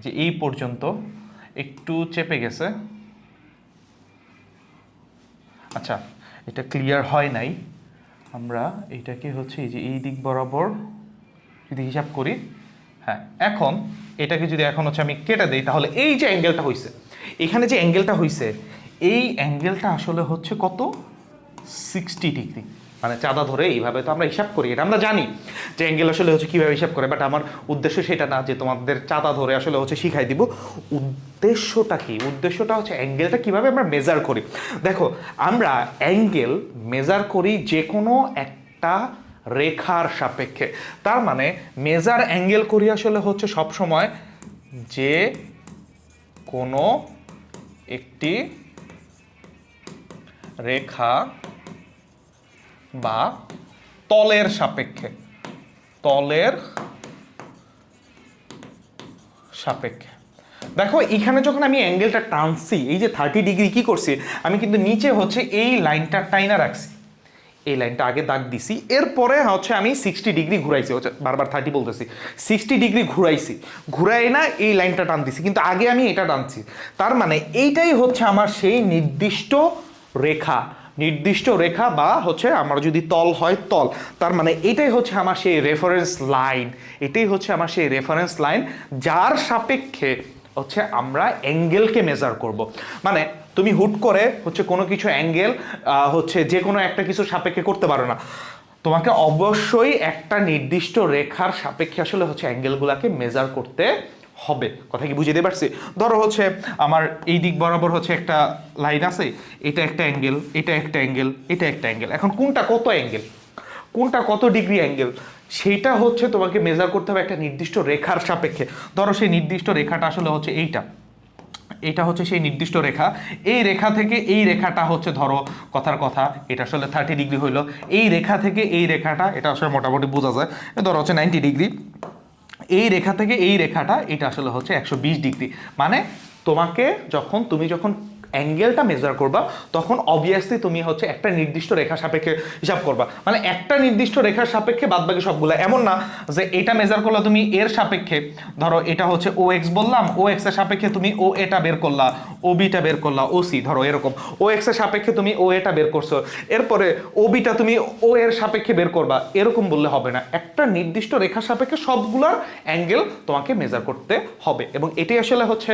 Speaker 1: যে এই পর্যন্ত, একটু চেপে গেছে, আচ্ছা এটা ক্লিয়ার হয় নাই, আমরা এইটাকে হচ্ছে এই যে এই দিক বরাবর যদি হিসাব করি, হ্যাঁ এখন এটাকে যদি এখন হচ্ছে আমি কেটে দিই, তাহলে এই যে অ্যাঙ্গেলটা হয়েছে, এখানে যে অ্যাঙ্গেলটা হয়েছে, এই অ্যাঙ্গেলটা আসলে হচ্ছে কত, 60 ডিগ্রি। মানে চাঁদা ধরে এইভাবে তো আমরা হিসাব করি, এটা আমরা জানি যে অ্যাঙ্গেল আসলে হচ্ছে কীভাবে হিসাব করে, বাট আমার উদ্দেশ্য সেটা না যে তোমাদের চাঁদা ধরে আসলে হচ্ছে শিখাই দিব। উদ্দেশ্যটা কি, উদ্দেশ্যটা হচ্ছে অ্যাঙ্গেলটা কীভাবে আমরা মেজার করি। দেখো আমরা অ্যাঙ্গেল মেজার করি যে কোনো একটা রেখার সাপেক্ষে, তার মানে মেজার অ্যাঙ্গেল করি আসলে হচ্ছে সবসময় যে কোনো একটি রেখা বা তলের সাপেক্ষে, তলের সাপেক্ষে। দেখো এখানে যখন আমি অ্যাঙ্গেলটা টানছি, এই যে 30 ডিগ্রি কি করছি, আমি কিন্তু নিচে হচ্ছে এই লাইনটা টাইনা রাখছি, এই লাইনটা আগে দাগ দিছি, এরপরে হচ্ছে আমি 60 ডিগ্রি ঘুরাইছি, হচ্ছে বারবার 30 বলতেছি, 60 ডিগ্রি ঘুরাইছি, ঘুরাই না এই লাইনটা টান দিছি, কিন্তু আগে আমি এটা টানছি। তার মানে এইটাই হচ্ছে আমার সেই নির্দিষ্ট রেখা, নির্দিষ্ট রেখা বা হচ্ছে আমার যদি তল হয় তল, তার মানে এটাই হচ্ছে আমার সেই রেফারেন্স লাইন, এটাই হচ্ছে আমার সেই রেফারেন্স লাইন যার সাপেক্ষে হচ্ছে আমরা অ্যাঙ্গেলকে মেজার করব। মানে তুমি হুট করে হচ্ছে কোনো কিছু অ্যাঙ্গেল হচ্ছে যে কোনো একটা কিছু সাপেক্ষে করতে পারো না, তোমাকে অবশ্যই একটা নির্দিষ্ট রেখার সাপেক্ষে আসলে হচ্ছে অ্যাঙ্গেলগুলোকে মেজার করতে হবে। কথা কি বুঝিয়ে পারছি? ধরো হচ্ছে আমার এই দিক বরাবর হচ্ছে একটা লাইন আছে, এটা একটা অ্যাঙ্গেল, এটা একটা অ্যাঙ্গেল, এটা একটা অ্যাঙ্গেল, এখন কোনটা কত অ্যাঙ্গেল, কোনটা কত ডিগ্রি অ্যাঙ্গেল, সেইটা হচ্ছে তোমাকে মেজার করতে হবে একটা নির্দিষ্ট রেখার সাপেক্ষে। ধরো সেই নির্দিষ্ট রেখাটা আসলে হচ্ছে এইটা, এটা হচ্ছে সেই নির্দিষ্ট রেখা, এই রেখা থেকে এই রেখাটা হচ্ছে ধরো কথার কথা এটা আসলে 30 ডিগ্রি হইলো, এই রেখা থেকে এই রেখাটা এটা আসলে মোটামুটি বোঝা যায়, ধরো হচ্ছে 90 ডিগ্রি, এই রেখা থেকে এই রেখাটা এটা আসলে হচ্ছে 120 ডিগ্রি। মানে তোমাকে তুমি যখন অ্যাঙ্গেলটা মেজার করবা তখন অবভিয়াসলি তুমি হচ্ছে একটা নির্দিষ্ট রেখা সাপেক্ষে হিসাব করবা, মানে একটা নির্দিষ্ট রেখার সাপেক্ষে বাদবাকি সবগুলো, এমন না যে এটা মেজার করলা তুমি এর সাপেক্ষে, ধরো এটা হচ্ছে ও এক্স বললাম, ও এক্স এর সাপেক্ষে তুমি ও এটা বের করলা, ও বিটা বের করলা, ও সি ধরো এরকম, ও এক্স এর সাপেক্ষে তুমি ও এটা বের করছো, এরপরে ও বিটা তুমি ও এর সাপেক্ষে বের করবা, এরকম বললে হবে না, একটা নির্দিষ্ট রেখার সাপেক্ষে সবগুলোর অ্যাঙ্গেল তোমাকে মেজার করতে হবে। এবং এটাই আসলে হচ্ছে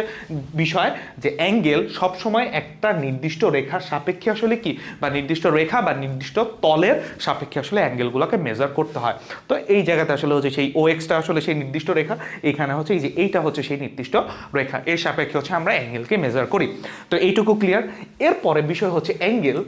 Speaker 1: বিষয় যে অ্যাঙ্গেল সবসময় একটা নির্দিষ্ট রেখার সাপেক্ষে আসলে কি, বা নির্দিষ্ট রেখা বা নির্দিষ্ট তলের সাপেক্ষে আসলে অ্যাঙ্গেলগুলোকে মেজার করতে হয়। তো এই জায়গাতে আসলে হচ্ছে সেই ও এক্সটা আসলে সেই নির্দিষ্ট রেখা, এখানে হচ্ছে এই যে এইটা হচ্ছে সেই নির্দিষ্ট রেখা, এর সাপেক্ষে হচ্ছে আমরা অ্যাঙ্গেলকে মেজার করি। তো এইটুকু ক্লিয়ার। এরপরে বিষয় হচ্ছে অ্যাঙ্গেল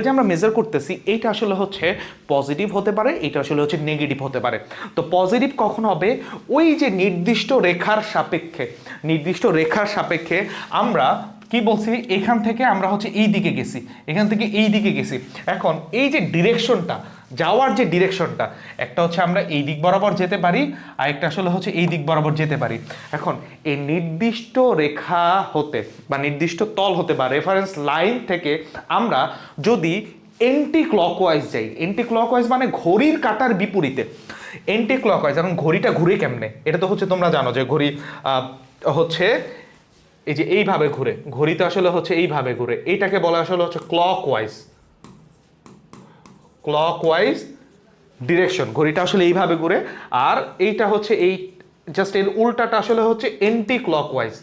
Speaker 1: যে আমরা মেজার করতেছি এইটা আসলে হচ্ছে পজিটিভ হতে পারে, এটা আসলে হচ্ছে নেগেটিভ হতে পারে। তো পজিটিভ কখন হবে, ওই যে নির্দিষ্ট রেখার সাপেক্ষে, নির্দিষ্ট রেখার সাপেক্ষে আমরা কি বলছি, এখান থেকে আমরা হচ্ছে এই দিকে গেছি, এখান থেকে এই দিকে গেছি, এখন এই যে ডিরেকশনটা যাওয়ার যে ডিরেকশনটা, একটা হচ্ছে আমরা এই দিক বরাবর যেতে পারি, আর একটা আসলে হচ্ছে এই দিক বরাবর যেতে পারি। এখন এই নির্দিষ্ট রেখা হতে বা নির্দিষ্ট তল হতে বা রেফারেন্স লাইন থেকে আমরা যদি এন্টি ক্লকওয়াইজ যাই, এন্টি ক্লকওয়াইজ মানে ঘড়ির কাঁটার বিপরীতে, এন্টি ক্লকওয়াইজ, এখন ঘড়িটা ঘুরে কেমনে, এটা তো হচ্ছে তোমরা জানো যে ঘড়ি হচ্ছে এই যে এইভাবে ঘুরে, ঘড়িতে আসলে হচ্ছে এইভাবে ঘুরে, এইটাকে বলা আসলে হচ্ছে ক্লকওয়াইজ, ক্লকওয়াইজ ডিরেকশন, ঘড়িটা আসলে এইভাবে ঘুরে, আর এইটা হচ্ছে এই জাস্ট এর উল্টাটা আসলে হচ্ছে anti clockwise,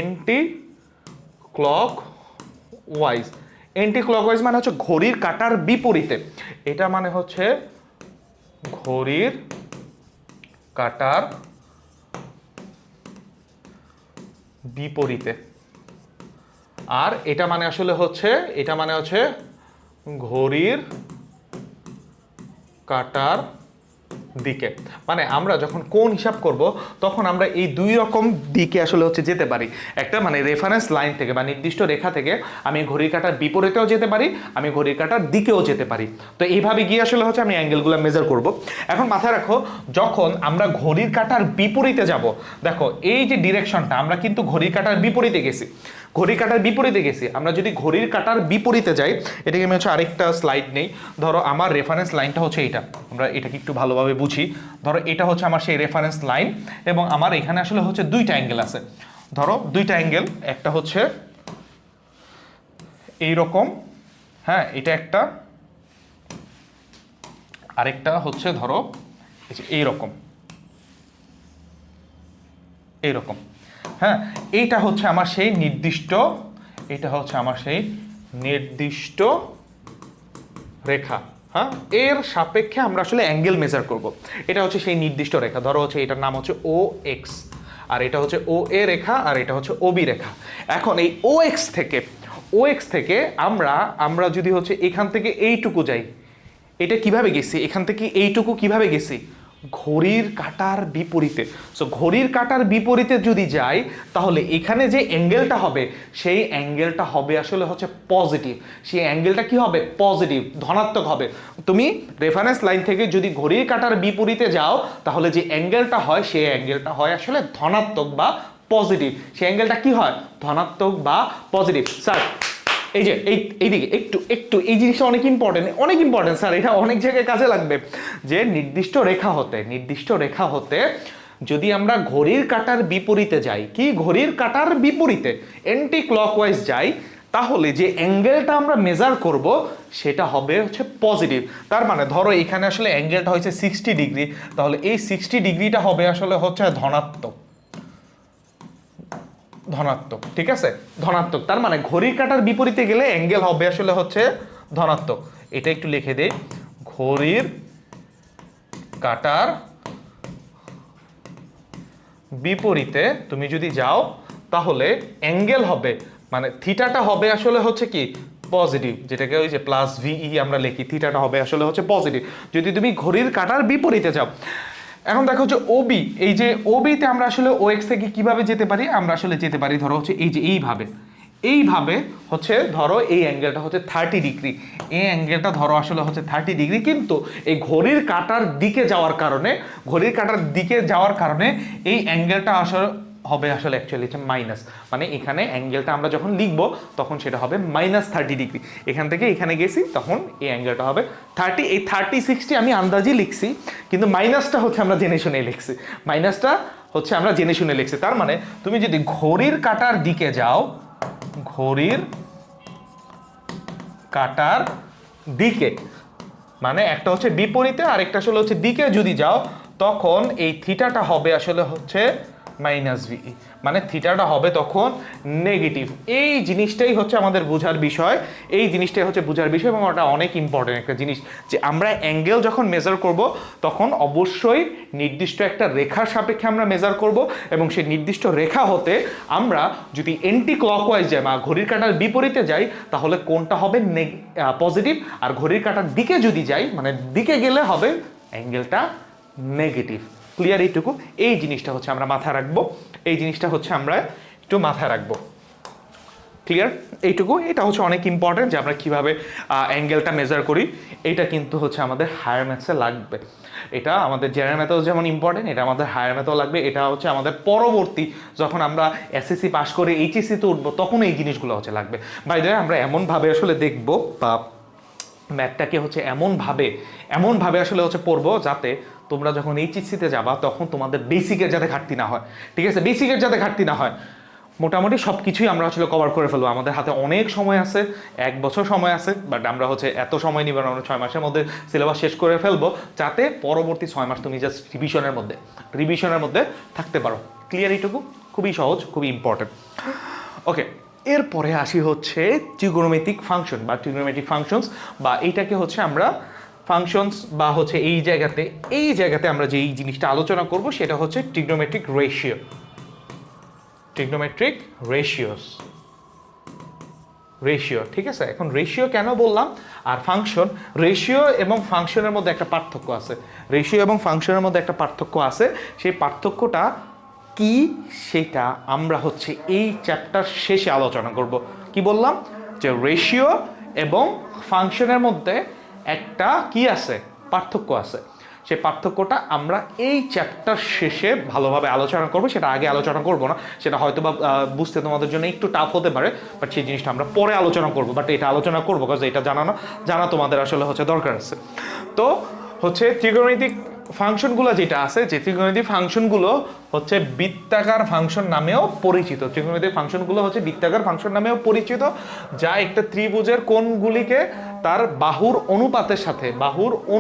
Speaker 1: anti clockwise, anti clockwise মানে হচ্ছে ঘড়ির কাঁটার বিপরীতে, এটা মানে হচ্ছে ঘড়ির কাটার বিপরীতে। আর এটা মানে আসলে হচ্ছে ঘড়ির কাটার দিকে। মানে আমরা যখন কোণ হিসাব করব তখন আমরা এই দুই রকম দিকে আসলে হচ্ছে যেতে পারি। একটা মানে রেফারেন্স লাইন থেকে বা নির্দিষ্ট রেখা থেকে আমি ঘড়ির কাঁটার বিপরীতেও যেতে পারি, আমি ঘড়ির কাঁটার দিকেও যেতে পারি। তো এইভাবে গিয়ে আসলে হচ্ছে আমি অ্যাঙ্গেলগুলো মেজার করব। এখন মাথায় রাখো, যখন আমরা ঘড়ির কাঁটার বিপরীতে যাব, দেখো এই যে ডিরেকশনটা, আমরা কিন্তু ঘড়ির কাঁটার বিপরীতে গেছি, ঘড়ির কাঁটার বিপরীতে গেছি। আমরা যদি ঘড়ির কাঁটার বিপরীতে যাই, এটাকে আমি হচ্ছে আরেকটা স্লাইড নেই। ধরো আমার রেফারেন্স লাইনটা হচ্ছে এইটা, আমরা এটাকে একটু ভালোভাবে বুঝি। ধরো এটা হচ্ছে আমার সেই রেফারেন্স লাইন, এবং আমার এখানে আসলে হচ্ছে দুইটা অ্যাঙ্গেল আছে। ধরো দুইটা অ্যাঙ্গেল, একটা হচ্ছে এইরকম, হ্যাঁ এটা একটা, আরেকটা হচ্ছে ধরো এইরকম, এইরকম। হ্যাঁ, এইটা হচ্ছে আমার সেই নির্দিষ্ট, এটা হচ্ছে আমার সেই নির্দিষ্ট রেখা। হ্যাঁ, এর সাপেক্ষে আমরা আসলে অ্যাঙ্গেল মেজার করব। এটা হচ্ছে সেই নির্দিষ্ট রেখা। ধরো হচ্ছে এটার নাম হচ্ছে ও এক্স, আর এটা হচ্ছে ও এ রেখা, আর এটা হচ্ছে ও বি রেখা। এখন এই ও এক্স থেকে আমরা যদি হচ্ছে এখান থেকে এইটুকু যাই, এটা কিভাবে গেছি, এখান থেকে এইটুকু কিভাবে গেছি, ঘড়ির কাঁটার বিপরীতে। সো ঘড়ির কাঁটার বিপরীতে যদি যাই, তাহলে এখানে যে অ্যাঙ্গেলটা হবে, সেই অ্যাঙ্গেলটা হবে আসলে হচ্ছে পজিটিভ। সেই অ্যাঙ্গেলটা কি হবে, পজিটিভ, ধনাত্মক হবে। তুমি রেফারেন্স লাইন থেকে যদি ঘড়ির কাঁটার বিপরীতে যাও, তাহলে যে অ্যাঙ্গেলটা হয়, সেই অ্যাঙ্গেলটা হয় আসলে ধনাত্মক বা পজিটিভ। সেই অ্যাঙ্গেলটা কি হয়, ধনাত্মক বা পজিটিভ। স্যার এই যে এইদিকে একটু এই জিনিসটা অনেক ইম্পর্টেন্ট স্যার, এটা অনেক জায়গায় কাজে লাগবে। যে নির্দিষ্ট রেখা হতে যদি আমরা ঘড়ির কাঁটার বিপরীতে যাই, কি ঘড়ির কাঁটার বিপরীতে অ্যান্টি ক্লকওয়াইজ যাই, তাহলে যে অ্যাঙ্গেলটা আমরা মেজার করব সেটা হবে হচ্ছে পজিটিভ। তার মানে ধরো এখানে আসলে অ্যাঙ্গেলটা হচ্ছে 60 ডিগ্রি, তাহলে এই 60 ডিগ্রিটা হবে আসলে হচ্ছে ধনাত্মক। ঠিক আছে, ধনাত্মক। তার মানে ঘড়ির কাঁটার বিপরীতে গেলে অ্যাঙ্গেল হবে আসলে হচ্ছে ধনাত্মক। এটা একটু লিখে দেই, ঘড়ির কাঁটার বিপরীতে তুমি যদি যাও, তাহলে অ্যাঙ্গেল হবে মানে থিটাটা হবে আসলে হচ্ছে কি পজিটিভ, যেটাকে ওই যে প্লাস ভিই আমরা লিখি, থিটাটা হবে আসলে হচ্ছে পজিটিভ যদি তুমি ঘড়ির কাঁটার বিপরীতে যাও। এখন দেখো হচ্ছে ওবি, এই যে ওবিতে আমরা আসলে ও এক্স থেকে কিভাবে যেতে পারি, আমরা আসলে যেতে পারি ধরো হচ্ছে এই যে এইভাবে হচ্ছে, ধরো এই অ্যাঙ্গেলটা হচ্ছে 30 ডিগ্রি, এই অ্যাঙ্গেলটা ধরো আসলে হচ্ছে 30 ডিগ্রি, কিন্তু এই ঘড়ির কাঁটার দিকে যাওয়ার কারণে এই অ্যাঙ্গেলটা আসলে হবে আসলে অ্যাকচুয়ালি হচ্ছে মাইনাস। মানে এখানে অ্যাঙ্গেলটা আমরা যখন লিখবো তখন সেটা হবে -30 ডিগ্রি। এখান থেকে এখানে গেছি, তখন এই অ্যাঙ্গেলটা হবে 30। এই 30-60 আমি আন্দাজই লিখছি, কিন্তু মাইনাসটা হচ্ছে আমরা জেনে শুনে লিখছি। তার মানে তুমি যদি ঘড়ির কাঁটার দিকে যাও, ঘড়ির কাঁটার দিকে মানে একটা হচ্ছে বিপরীতে আর একটা আসলে হচ্ছে দিকে যদি যাও, তখন এই থিটাটা হবে আসলে হচ্ছে -VE, মানে থিটাটা হবে তখন নেগেটিভ। এই জিনিসটাই হচ্ছে আমাদের বোঝার বিষয়, এবং ওটা অনেক ইম্পর্টেন্ট একটা জিনিস, যে আমরা অ্যাঙ্গেল যখন মেজার করব তখন অবশ্যই নির্দিষ্ট একটা রেখার সাপেক্ষে আমরা মেজার করব, এবং সেই নির্দিষ্ট রেখা হতে আমরা যদি এন্টি ক্লকওয়াইজ যাই বা ঘড়ির কাঁটার বিপরীতে যাই, তাহলে কোনটা হবে পজিটিভ, আর ঘড়ির কাঁটার দিকে যদি যাই, মানে দিকে গেলে হবে অ্যাঙ্গেলটা নেগেটিভ। ক্লিয়ার? এইটুকু, এই জিনিসটা হচ্ছে আমরা মাথায় রাখবো, ক্লিয়ার? এইটুকু, এটা হচ্ছে অনেক ইম্পর্টেন্ট যে আমরা কিভাবে অ্যাঙ্গেলটা মেজার করি। এটা কিন্তু হচ্ছে আমাদের হায়ার ম্যাথসে লাগবে। এটা আমাদের জেনারেল ম্যাথেও যেমন ইম্পর্টেন্ট, এটা আমাদের হায়ার ম্যাথেও লাগবে। এটা হচ্ছে আমাদের পরবর্তী যখন আমরা এসএসসি পাস করে এইচএসসিতে উঠবো, তখন এই জিনিসগুলো হচ্ছে লাগবে। বাই দ্য ওয়ে, আমরা এমনভাবে আসলে দেখবো বা ম্যাথটাকে হচ্ছে এমনভাবে আসলে হচ্ছে পড়বো, যাতে তোমরা যখন এইচএসসিতে যাবা তখন তোমাদের বেসিকের যাতে ঘাটতি না হয়। ঠিক আছে, বেসিকের যাতে ঘাটতি না হয়। মোটামুটি সব কিছুই আমরা আসলে কভার করে ফেলবো। আমাদের হাতে অনেক সময় আছে, 1 বছর সময় আছে, বাট আমরা হচ্ছে এত সময় নিব না, আমরা 6 মাসের মধ্যে সিলেবাস শেষ করে ফেলবো, যাতে পরবর্তী 6 মাস তুমি জাস্ট রিভিশনের মধ্যে থাকতে পারো। ক্লিয়ার? এইটুকু খুবই সহজ, খুবই ইম্পর্টেন্ট। ওকে, এরপরে আসি হচ্ছে ট্রিগোনোমেট্রিক ফাংশন বা ট্রিগোনোমেট্রিক ফাংশনস, বা এইটাকে হচ্ছে আমরা ফাংশনস বা হচ্ছে এই জায়গাতে আমরা যে এই জিনিসটা আলোচনা করব সেটা হচ্ছে ট্রিগনোমেট্রিক রেশিও, ট্রিগনোমেট্রিক রেশিও, ঠিক আছে। এখন রেশিও কেন বললাম, আর ফাংশন, রেশিও এবং ফাংশনের মধ্যে একটা পার্থক্য আছে, রেশিও এবং ফাংশনের মধ্যে একটা পার্থক্য আছে। সেই পার্থক্যটা কি সেটা আমরা হচ্ছে এই চ্যাপ্টার শেষে আলোচনা করব। কি বললাম, যে রেশিও এবং ফাংশনের মধ্যে একটা কি আছে, পার্থক্য আছে। সেই পার্থক্যটা আমরা এই চ্যাপ্টার শেষে ভালোভাবে আলোচনা করব, সেটা আগে আলোচনা করব না, সেটা হয়তো বা বুঝতে তোমাদের জন্য একটু টাফ হতে পারে, বাট সেই জিনিসটা আমরা পরে আলোচনা করব। বাট এটা আলোচনা করবো কারণ এটা জানা তোমাদের আসলে হচ্ছে দরকার আছে। তো হচ্ছে ত্রিকোণমিতিক ফাংশনগুলো যেটা আছে, যে ত্রিকোণমিতিক ফাংশনগুলো হচ্ছে বৃত্তাকার ফাংশন নামেও পরিচিত। ত্রিকোণমিতিক ফাংশনগুলো হচ্ছে বৃত্তাকার ফাংশন নামেও পরিচিত, যা একটা ত্রিভুজের কোণগুলিকে তার বাহুর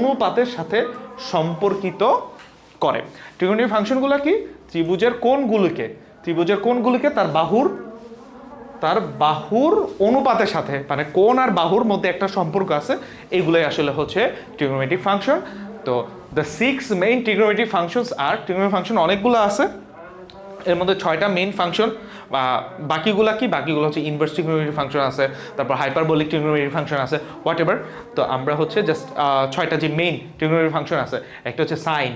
Speaker 1: অনুপাতের সাথে সম্পর্কিত করে। ত্রিকোণমিতিক ফাংশনগুলো কি, ত্রিভুজের কোণগুলিকে তার বাহুর অনুপাতের সাথে, মানে কোণ আর বাহুর মধ্যে একটা সম্পর্ক আছে, এইগুলোই আসলে হচ্ছে ট্রিগোনোমেট্রিক ফাংশন। তো দ্য 6 মেইন ট্রিগোনোমেট্রিক ফাংশনস আর, ট্রিগোনোমেট্রিক ফাংশন অনেকগুলো আছে, এর মধ্যে 6টা মেইন ফাংশন, বাকিগুলো হচ্ছে ইনভার্স ট্রিগোনোমেট্রিক ফাংশন আছে, তারপর হাইপারবোলিক ট্রিগোনোমেট্রিক ফাংশন আছে, হোয়াট এভার। তো আমরা হচ্ছে জাস্ট 6টা যে মেইন ট্রিগোনোমেট্রিক ফাংশন আছে, একটা হচ্ছে সাইন,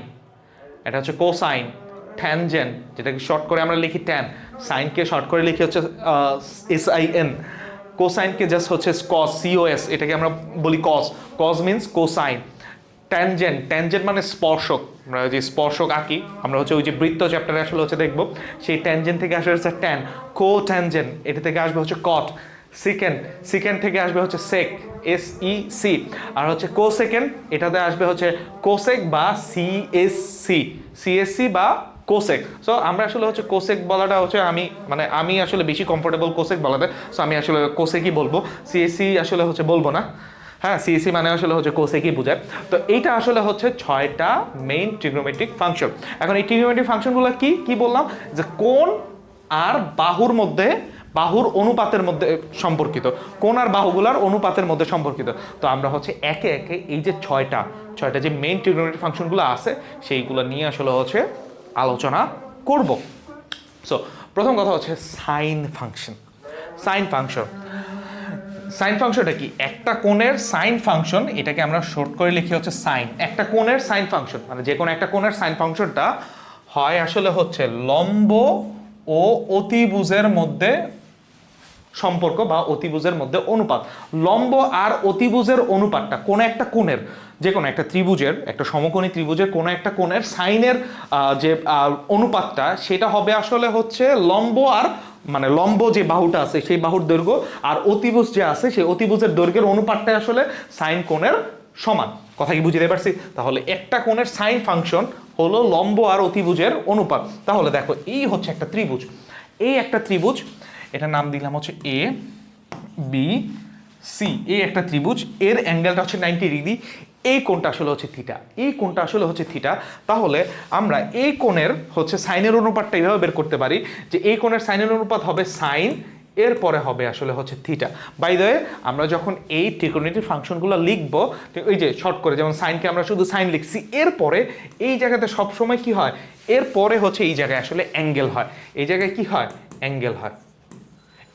Speaker 1: এটা হচ্ছে কোসাইন, ট্যানজেন্ট যেটাকে শর্ট করে আমরা লিখি ট্যান, সাইনকে শর্ট করে লিখি হচ্ছে SIN, কোসাইনকে জাস্ট হচ্ছে কস, COS, এটাকে আমরা বলি কস মিনস কোসাইন। ট্যানজেন্ট মানে স্পর্শক, আমরা যে স্পর্শক আঁকি আমরা হচ্ছে ওই যে বৃত্ত চ্যাপ্টারে আসলে হচ্ছে দেখবো, সেই ট্যানজেন্ট থেকে আসবে হচ্ছে ট্যান, ট্যানজেন্ট এটা থেকে আসবে হচ্ছে কট, সিকেন্ড থেকে আসবে হচ্ছে সেক, SEC, আর হচ্ছে কোসেকেন্ড এটাতে আসবে হচ্ছে কোসেক বা CSC বা কোসেক। সো আমরা আসলে হচ্ছে কোসেক বলাটা হচ্ছে আমি আসলে বেশি কমফোর্টেবল কোসেক বলাতে, সো আমি আসলে কোসেকই বলবো, CSC আসলে হচ্ছে বলবো না। হ্যাঁ, CSC মানে আসলে হচ্ছে কোসেকই বোঝায়। তো এইটা আসলে হচ্ছে 6টা মেইন ট্রিগোনোমেট্রিক ফাংশন। এখন এই ট্রিগোনোমেট্রিক ফাংশনগুলো কি বললাম, যে কোণ আর বাহুর অনুপাতের মধ্যে সম্পর্কিত, কোণ আর বাহুগুলার অনুপাতের মধ্যে সম্পর্কিত। তো আমরা হচ্ছে একে একে এই যে ছয়টা যে মেইন ট্রিগোনোমেট্রিক ফাংশনগুলো আছে সেইগুলো নিয়ে আসলে হচ্ছে আলোচনা করব। সো প্রথম কথা হচ্ছে সাইন ফাংশনটা কি, একটা কোণের সাইন ফাংশন, এটাকে আমরা শর্ট করে লিখি হচ্ছে সাইন। একটা কোণের সাইন ফাংশন মানে যে কোনো একটা কোণের সাইন ফাংশনটা হয় আসলে হচ্ছে লম্ব ও অতিভুজের মধ্যে সম্পর্ক বা অতিভুজের মধ্যে অনুপাত। লম্ব আর অতিভুজের অনুপাতটা কোনো একটা কোণের, যে কোনো একটা ত্রিভুজের, একটা সমকোণী ত্রিভুজের কোনো একটা কোণের সাইনের যে অনুপাতটা, সেটা হবে আসলে হচ্ছে লম্ব আর, মানে লম্ব যে বাহুটা আছে সেই বাহুর দৈর্ঘ্য, আর অতিভুজ যে আছে সেই অতিভুজের দৈর্ঘ্যের অনুপাতটা আসলে সাইন কোণের সমান। কথা কি বুঝতে পারছি? তাহলে একটা কোণের সাইন ফাংশন হলো লম্ব আর অতিভুজের অনুপাত। তাহলে দেখো এই হচ্ছে একটা ত্রিভুজ, এটার নাম দিলাম হচ্ছে ABC, এই একটা ত্রিভুজ, এর অ্যাঙ্গেলটা হচ্ছে 90 ডিগ্রি, এই কোণটা আসলে হচ্ছে থিটা। তাহলে আমরা এই কোণের হচ্ছে সাইনের অনুপাতটা এইভাবে বের করতে পারি যে এই কোণের সাইনের অনুপাত হবে সাইন, এরপরে হবে আসলে হচ্ছে থিটা। বাই দ্য ওয়ে, আমরা যখন এই ত্রিকোণমিতিক ফাংশনগুলো লিখবো, ওই যে শর্ট করে যেমন সাইনকে আমরা শুধু সাইন লিখছি, এরপরে এই জায়গাতে সবসময় কি হয়, এরপরে হচ্ছে এই জায়গায় আসলে অ্যাঙ্গেল হয়, এই জায়গায় কি হয়, অ্যাঙ্গেল হয়,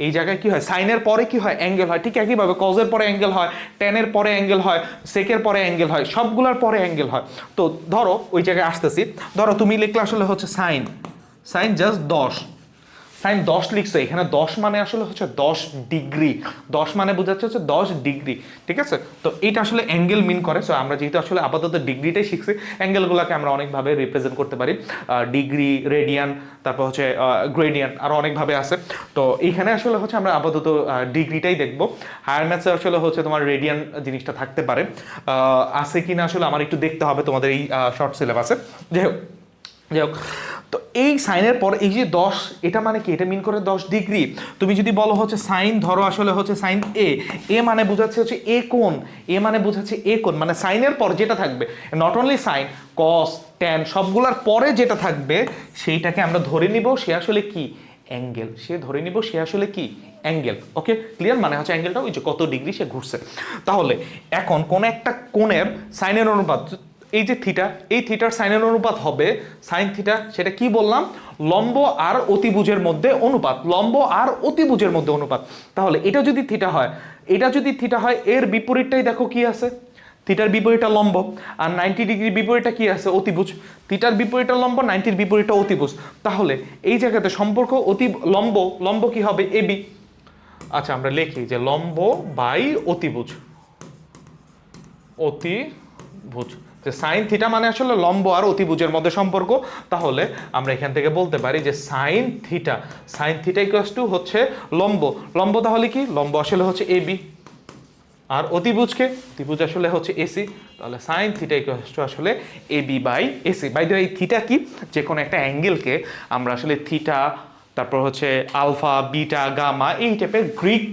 Speaker 1: এই জায়গায় কি হয়, সাইনের পরে কি হয়, অ্যাঙ্গেল হয়। ঠিক একইভাবে কজের পরে অ্যাঙ্গেল হয়, টেনের পরে অ্যাঙ্গেল হয়, সেকের পরে অ্যাঙ্গেল হয়, সবগুলোর পরে অ্যাঙ্গেল হয়। তো ধরো ওই জায়গায় আসতেছি, ধরো তুমি লিখলে আসলে হচ্ছে সাইন জাস্ট 10, সাইন 10 লিখছো, এখানে 10 মানে আসলে হচ্ছে 10 ডিগ্রি, 10 মানে বোঝাচ্ছে হচ্ছে 10 ডিগ্রি, ঠিক আছে। তো এইটা আসলে অ্যাঙ্গেল মিন করে। সো আমরা যেহেতু আসলে আপাতত ডিগ্রিটাই শিখছি, অ্যাঙ্গেলগুলোকে আমরা অনেকভাবে রিপ্রেজেন্ট করতে পারি, ডিগ্রি, রেডিয়ান, তারপর হচ্ছে গ্রেডিয়ান্ট, আরও অনেকভাবে আছে। তো এইখানে আসলে হচ্ছে আমরা আপাতত ডিগ্রিটাই দেখবো। হায়ার ম্যাথসে আসলে হচ্ছে তোমার রেডিয়ান জিনিসটা থাকতে পারে, আছে কিনা আসলে আমার একটু দেখতে হবে তোমাদের এই শর্ট সিলেবাসে। যাই হোক, তো এই সাইনের পর এই যে 10, এটা মানে কি, এটা মিন করে 10 ডিগ্রি। তুমি যদি বলো হচ্ছে সাইন, ধরো আসলে হচ্ছে সাইন এ মানে বোঝাচ্ছে হচ্ছে এ কোণ, মানে সাইনের পর যেটা থাকবে, not only sine, cos, tan, সবগুলোর পরে যেটা থাকবে সেইটাকে আমরা ধরে নিব সে আসলে কি, অ্যাঙ্গেল। অ্যাঙ্গেল। ওকে, ক্লিয়ার? মানে হচ্ছে অ্যাঙ্গেলটা ওই যে কত ডিগ্রি সে ঘুরছে। তাহলে এখন কোন একটা কোণের সাইনের অনুপাত, এই যে থিটা, এই থিটার সাইনের অনুপাত হবে সাইন থিটা। সেটা কি বললাম? লম্ব আর অতিভুজের মধ্যে অনুপাত, লম্ব আর অতিভুজের মধ্যে অনুপাত। তাহলে এটা যদি থিটা হয়, এটা যদি থিটা হয়, এর বিপরীতটাই দেখো কি আছে, থিটার বিপরীতটা লম্ব, আর 90 ডিগ্রির বিপরীতটা কি আছে? অতিভুজ। থিটার বিপরীতটা লম্ব, 90-র বিপরীতটা অতিভুজ। তাহলে এই জায়গাতে সম্পর্ক লম্ব, লম্ব কি হবে? এবি। আচ্ছা, আমরা লিখি যে লম্ব বাই অতিভুজ, অতিভুজ, যে সাইন থিটা মানে আসলে লম্ব আর অতিভুজের মধ্যে সম্পর্ক। তাহলে আমরা এখান থেকে বলতে পারি যে sine theta, sign theta equals to হচ্ছে লম্ব, লম্ব তাহলে কি? লম্ব আসলে হচ্ছে এবি, আর অতিভুজকে, অতিভুজ আসলে হচ্ছে এসি। তাহলে সাইন থিটা ইকুয়ালস টু আসলে AB by AC. By the way, এই থিটা কি? যে কোনো একটা অ্যাঙ্গেলকে আমরা আসলে থিটা, তারপর হচ্ছে আলফা, বিটা, গামা, এই টাইপের গ্রিক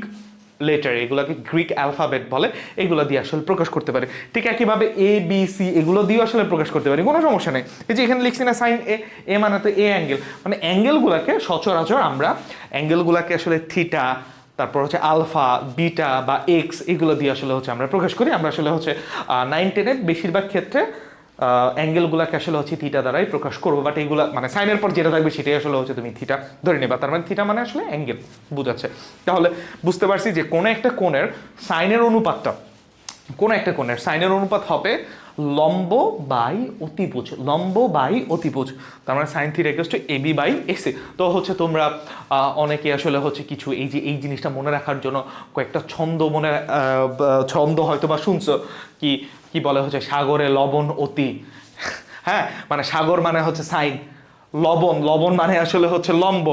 Speaker 1: লেটার, এগুলোকে গ্রিক অ্যালফাবেট বলে, এগুলো দিয়ে আসলে প্রকাশ করতে পারি। ঠিক একইভাবে এ বি সি এগুলো দিয়েও আসলে প্রকাশ করতে পারি, কোনো সমস্যা নেই। এই যে এখানে লিখছি না সাইন এ, এ মানে তো এ অ্যাঙ্গেল, মানে অ্যাঙ্গেলগুলোকে সচরাচর আমরা অ্যাঙ্গেলগুলোকে আসলে থিটা, তারপর হচ্ছে আলফা, বিটা বা এক্স, এগুলো দিয়ে আসলে হচ্ছে আমরা প্রকাশ করি। আমরা আসলে হচ্ছে 9-10-এর বেশিরভাগ ক্ষেত্রে অ্যাঙ্গেলগুলোকে আসলে হচ্ছে থিটা দ্বারাই প্রকাশ করবো। বাট এইগুলা মানে সাইনের পর যেটা থাকবে সেটাই আসলে হচ্ছে তুমি থিটা ধরে নেবা। তার মানে থিটা মানে আসলে অ্যাঙ্গেল, বুঝাচ্ছে। তাহলে বুঝতে পারছি যে কোনো একটা কোণের সাইনের অনুপাতটা, কোনো একটা কোণের সাইনের অনুপাত হবে লম্ব বাই অতিভুজ, লম্ব বাই অতিভুজ। তার মানে sine theta equals to AB by AC. তো হচ্ছে তোমরা অনেকে আসলে হচ্ছে কিছু এই যে এই জিনিসটা মনে রাখার জন্য কয়েকটা ছন্দ ছন্দ হয়তো বা শুনছো, কি কি বলে হচ্ছে সাগরে লবণ অতি, হ্যাঁ, মানে সাগর মানে হচ্ছে সাইন, লবণ, লবণ মানে আসলে হচ্ছে লম্ব,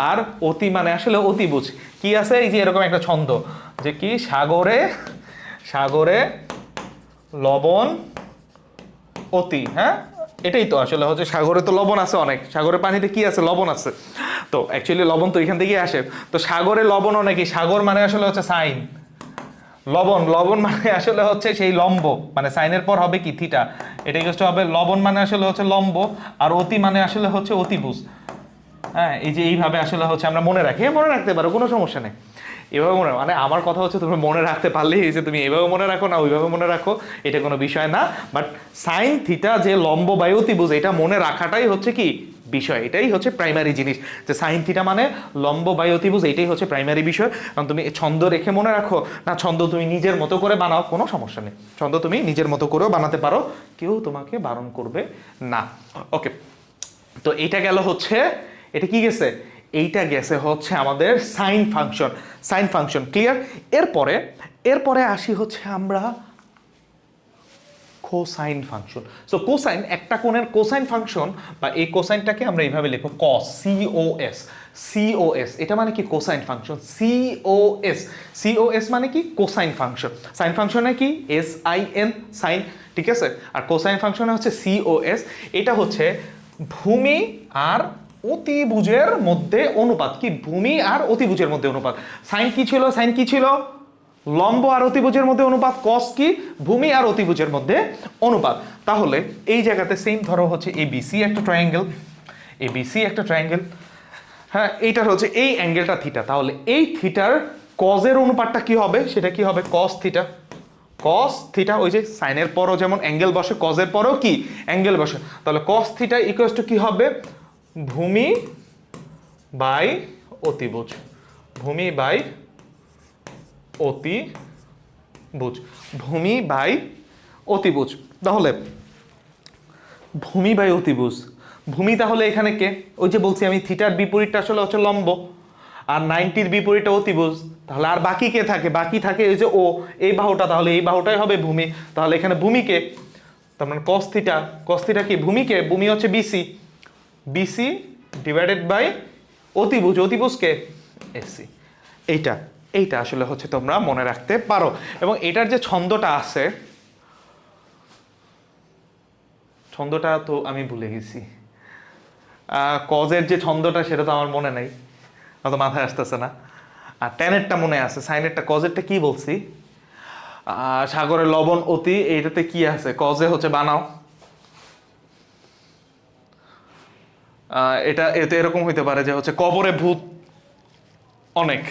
Speaker 1: আর অতি মানে আসলে অতিভুজ। কি আছে? এই যে এরকম একটা ছন্দ, যে কি সাগরে, সাগরে লবণ অতি, হ্যাঁ, এটাই তো আসলে হচ্ছে সাগরে তো লবণ আছে অনেক, সাগরের পানিতে কি আছে? লবণ আছে। তো অ্যাকচুয়ালি লবণ তো এখান থেকেই আসে। তো সাগরে লবণ অনেকই, সাগর মানে আসলে হচ্ছে সাইন, লবণ, লবণ মানে আসলে হচ্ছে সেই লম্ব, মানে সাইনের পর হবে কি? থিটা। এটা ইকুয়ালস টু হবে লবণ মানে আসলে হচ্ছে লম্ব, আর অতি মানে আসলে হচ্ছে অতিভুজ। হ্যাঁ, এই যে এইভাবে আসলে হচ্ছে আমরা মনে রাখি, মনে রাখতে পারো, কোনো সমস্যা নেই। এভাবে মনে, মানে আমার কথা হচ্ছে তুমি মনে রাখতে পারলেই, এই যে তুমি এভাবে মনে রাখো না ওইভাবে মনে রাখো, এটা কোনো বিষয় না। বাট সাইন থিটা যে লম্ব বাই অতিভুজ, এটা মনে রাখাটাই হচ্ছে কি বিষয়, এটাই হচ্ছে প্রাইমারি জিনিস, যে সাইন থিটা মানে লম্ব বাই অতিভুজ, এইটাই হচ্ছে প্রাইমারি বিষয়। কারণ তুমি ছন্দ রেখে মনে রাখো না, ছন্দ তুমি নিজের মতো করে বানাও, কোনো সমস্যা নেই, ছন্দ তুমি নিজের মতো করেও বানাতে পারো, কেউ তোমাকে বারণ করবে না। ওকে, তো এটা গেল হচ্ছে, এটা কি গেছে? এইটা গেছে হচ্ছে আমাদের sine function, sine function, clear? এরপরে, এরপরে আসি হচ্ছে আমরা কোসাইন ফাংশন। সো কোসাইন, একটা কোণের কোসাইন ফাংশন, বা এই কোসাইনটাকে আমরা এইভাবে লিখবো কস, সিওএস, সিওএস, এটা মানে কি? কোসাইন ফাংশন, সিওএস, সিওএস মানে কি? Cosine function. সাইন ফাংশনে কি? SIN, সাইন, ঠিক আছে? আর কোসাইন ফাংশনে হচ্ছে সিওএস। এটা হচ্ছে ভূমি আর অতিভুজের মধ্যে অনুপাত। কি? ভূমি আর অতিভুজের মধ্যে অনুপাত। সাইন কি ছিল? সাইন কি ছিল? লম্ব আর অতিভুজের মধ্যে অনুপাত। কস কি? ভূমি আর অতিভুজের মধ্যে অনুপাত। তাহলে এই জায়গাতে সেম ধরো হচ্ছে ABC একটা ট্রায়াঙ্গেল, ABC একটা ট্রায়াঙ্গেল, হ্যাঁ, এইটার হচ্ছে এই অ্যাঙ্গেলটা থিটা। তাহলে এই থিটার কজের অনুপাতটা কি হবে? সেটা কি হবে? কস থিটা, কস থিটা। ওই যে সাইনের পরও যেমন অ্যাঙ্গেল বসে, কজের পরেও কি অ্যাঙ্গেল বসে। তাহলে কস থিটা ইকুয়ালস টু কি হবে? ভূমি বাই অতিভুজ, ভূমি বাই অতিভুজ, ভূমি বাই অতিভুজ। তাহলে ভূমি বাই অতিভুজ, ভূমি তাহলে এখানে কে? ওই যে বলছি আমি থিটার বিপরীতটা আসলে হচ্ছে লম্ব, আর 90-র বিপরীতটা অতিভুজ। তাহলে আর বাকি কে থাকে? বাকি থাকে এই যে ও, এই বাহুটা, তাহলে এই বাহুটাই হবে ভূমি। তাহলে এখানে ভূমিকে, তার মানে কস থিটা, কস থিটা কি? ভূমিকে, ভূমি হচ্ছে বিসি, বিসি ডিভাইডেড বাই অতিভুজ, অতিভুজকে এসি। এইটা, এইটা আসলে হচ্ছে তোমরা মনে রাখতে পারো। এবং এটার যে ছন্দটা আছে, ছন্দটা তো আমি ভুলে গেছি, কজের যে ছন্দটা সেটা তো আমার মনে নেই, অত মাথায় আসতেছে না। আর টেনেরটা মনে আছে, সাইনেরটা, কজেরটা কি বলছি? সাগরে লবণ অতি, এইটাতে কি আছে? কজে হচ্ছে বানাও। এটা এতে এরকম হইতে পারে যে হচ্ছে কবরে ভূত অনেক,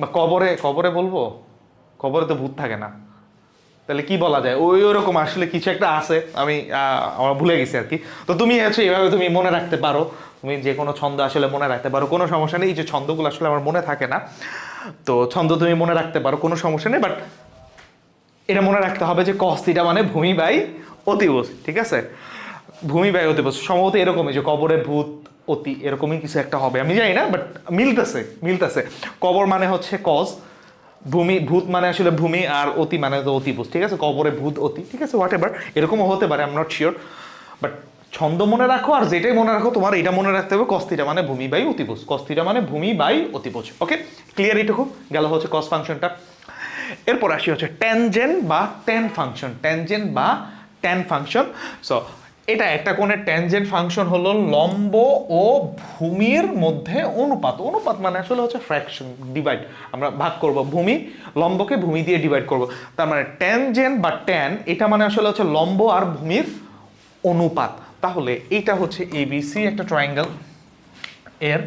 Speaker 1: বা কবরে, কবরে বলবো, কবরে তো ভূত থাকে না, তাহলে কি বলা যায়, ওই ওরকম আসলে কিছু একটা আছে, আমি আমরা ভুলে গেছি আর কি। তো তুমি হচ্ছে এইভাবে তুমি মনে রাখতে পারো, তুমি যে কোনো ছন্দ আসলে মনে রাখতে পারো, কোনো সমস্যা নেই। এই যে ছন্দগুলো আসলে আমার মনে থাকে না, তো ছন্দ তুমি মনে রাখতে পারো, কোনো সমস্যা নেই। বাট এটা মনে রাখতে হবে যে cos থিটা মানে ভূমি বাই অতিভুজ, ঠিক আছে? ভূমি বাই অতিভুজ সম্ভবত এরকমই, যে কবরে ভূত অতি এরকমই কিছু একটা হবে, আমি জানি না, বাট মিলতেছে মিলতেছে। কবর মানে হচ্ছে কজ, ভূমি ভূত মানে আসলে ভূমি, আর অতি মানে তো অতিভুজ, ঠিক আছে? কবরে ভূত অতি, ঠিক আছে, হোয়াট এভার, এরকমও হতে পারে, I am not sure. But ছন্দ মনে রাখো, আর যেটাই মনে রাখো তোমার এটা মনে রাখতে হবে, cos থিটা মানে ভূমি বাই অতিভুজ, cos থিটা মানে ভূমি বাই অতিভুজ। ওকে, ক্লিয়ার? এইটুকু গেল হচ্ছে cos ফাংশনটা। এরপর আসি হচ্ছে ট্যানজেন্ট বা ট্যান ফাংশন, ট্যানজেন্ট বা ট্যান ফাংশন। সো এটা একটা কোণের ট্যানজেন্ট ফাংশন হলো লম্ব ও ভূমির মধ্যে অনুপাত। অনুপাত মানে আসলে হচ্ছে ফ্র্যাকশন, ডিভাইড, আমরা ভাগ করব, ভূমি লম্বকে ভূমি দিয়ে ডিভাইড করব। তার মানে ট্যানজেন্ট বা ট্যান এটা মানে আসলে হচ্ছে লম্ব আর ভূমির অনুপাত। তাহলে এইটা হচ্ছে এবিসি একটা ট্রায়াঙ্গেল, এর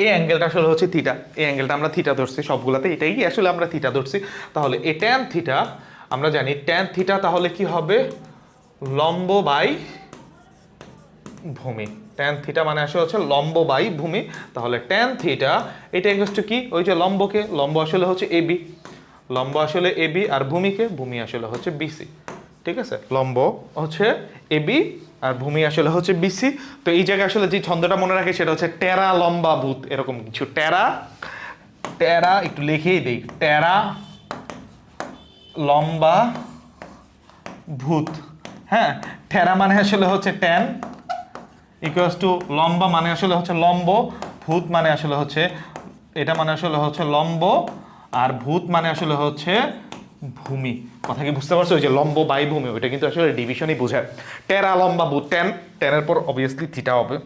Speaker 1: এই অ্যাঙ্গেলটা আসলে হচ্ছে থিটা, এই অ্যাঙ্গেলটা আমরা থিটা ধরছি সবগুলাতে, এটাই আসলে আমরা থিটা ধরছি। তাহলে এ ট্যান থিটা, আমরা জানি ট্যান থিটা তাহলে কি হবে, লম্ব বাই ভূমি। ট্যান থিটা মানে আসলে হচ্ছে লম্ব বাই ভূমি। তাহলে ট্যান থিটা এটা ইকুয়ালস টু কি, ওই যে লম্বকে, লম্ব আসলে হচ্ছে এবি, লম্ব আসলে এবি, আর ভূমিকে, ভূমি আসলে হচ্ছে বিসি, ঠিক আছে? লম্ব হচ্ছে এবি আর ভূমি আসলে হচ্ছে বিসি। তো এই জায়গায় আসলে যে ছন্দটা মনে রাখে সেটা হচ্ছে টেরা লম্বা ভূত, এরকম কিছু। টেরা, টেরা একটু লিখেই দেই, টেরা লম্বা ভূত। হ্যাঁ, টেরা মানে আসলে হচ্ছে ট্যান, ইকুয়ালস টু লম্বা মানে আসলে হচ্ছে লম্ব, ভূত মানে আসলে হচ্ছে, এটা মানে আসলে হচ্ছে লম্ব, আর ভূত মানে আসলে হচ্ছে ভূমি। কথা কি বুঝতে পারছো? ওই যে লম্ব বাই ভূমি, ওইটা কিন্তু আসলে ডিভিশনই বোঝায়। টেরা লম্বা ভূত, ট্যান, ট্যানের পর অবভিয়াসলি থিটা হবে,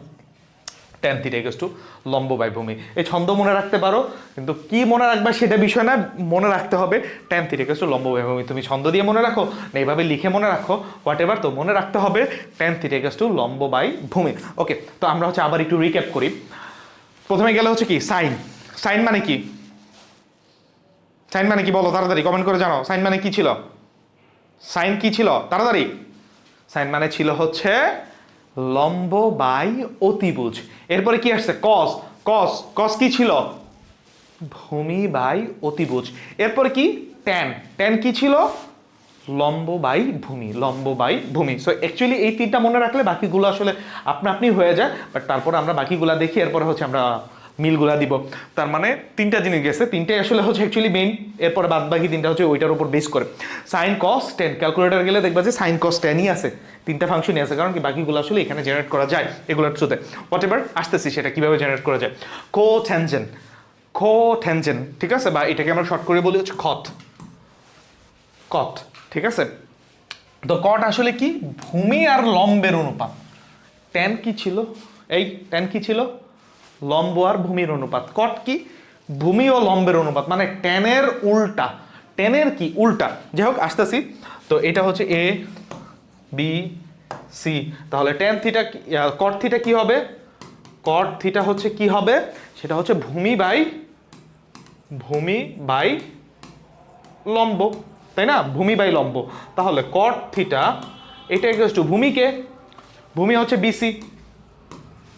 Speaker 1: ট্যান থিটা ইকুয়ালস টু লম্ব বাই ভূমি। এই ছন্দ মনে রাখতে পারো, কিন্তু কি মনে রাখবা সেটা বিষয় না, মনে রাখতে হবে ট্যান থিটা ইকুয়ালস টু লম্ব বাই ভূমি। তুমি ছন্দ দিয়ে মনে রাখো না এইভাবে লিখে মনে রাখো, হোয়াট এভার, তো মনে রাখতে হবে ট্যান থিটা ইকুয়ালস টু লম্ব বাই ভূমি। ওকে, তো আমরা হচ্ছে আবার একটু রিক্যাপ করি। প্রথমে গেলে হচ্ছে কি সাইন, সাইন মানে কি, সাইন মানে কি বলো তাড়াতাড়ি, কমেন্ট করে জানাও, সাইন মানে কি ছিল, সাইন কি ছিল তাড়াতাড়ি? সাইন মানে ছিল হচ্ছে লম্ব বাই অতিভুজ। এরপরে কি আসছে, কস, কস, কস কি ছিল, ভূমি বাই অতিভুজ। এরপরে কি, ট্যান, ট্যান কি ছিল, লম্ব বাই ভূমি, লম্ব বাই ভূমি। সো অ্যাকচুয়ালি এই তিনটা মনে রাখলে বাকিগুলো আসলে আপনা আপনি হয়ে যায়, বাট তারপর আমরা বাকিগুলা দেখি, এরপরে হচ্ছে আমরা মিলগুলা দিব। তার মানে তিনটা জিনিস গেছে, তিনটাই আসলে হচ্ছে অ্যাকচুয়ালি মেইন, এরপরে বাদ বাকি তিনটা হচ্ছে ওইটার উপর বেস করে। সাইন কস ট্যান, ক্যালকুলেটর গেলে দেখবা যে সাইন কস ট্যানই আছে, তিনটা ফাংশনই আছে, কারণ কি বাকিগুলো আসলে এখানে জেনারেট করা যায় এগুলোর থ্রুতে। হোয়াট এভার, আসতেছি সেটা কিভাবে জেনারেট করা যায়। কো ট্যানজেন্ট, কো ট্যানজেন্ট, ঠিক আছে, বা এটাকে আমরা শর্ট করে বলি হচ্ছে খত, কট, ঠিক আছে? তো কট আসলে কি, ভূমি আর লম্বের অনুপাত। ট্যান কি ছিল, এই ট্যান কি ছিল, লম্ব আর ভূমির অনুপাত। কট কি, ভূমি ও লম্বের অনুপাত, মানে ট্যানের উল্টা, ট্যানের কি উল্টা। যাই হোক আসতেছি, তো এটা হচ্ছে এ বি সি। তাহলে ট্যান থিটা, কট থিটা কি হবে, কট থিটা হচ্ছে কি হবে, সেটা হচ্ছে ভূমি বাই, ভূমি বাই লম্ব, তাই না, ভূমি বাই লম্ব। তাহলে কট থিটা এটা ইকুয়ালস টু ভূমিকে, ভূমি হচ্ছে বিসি,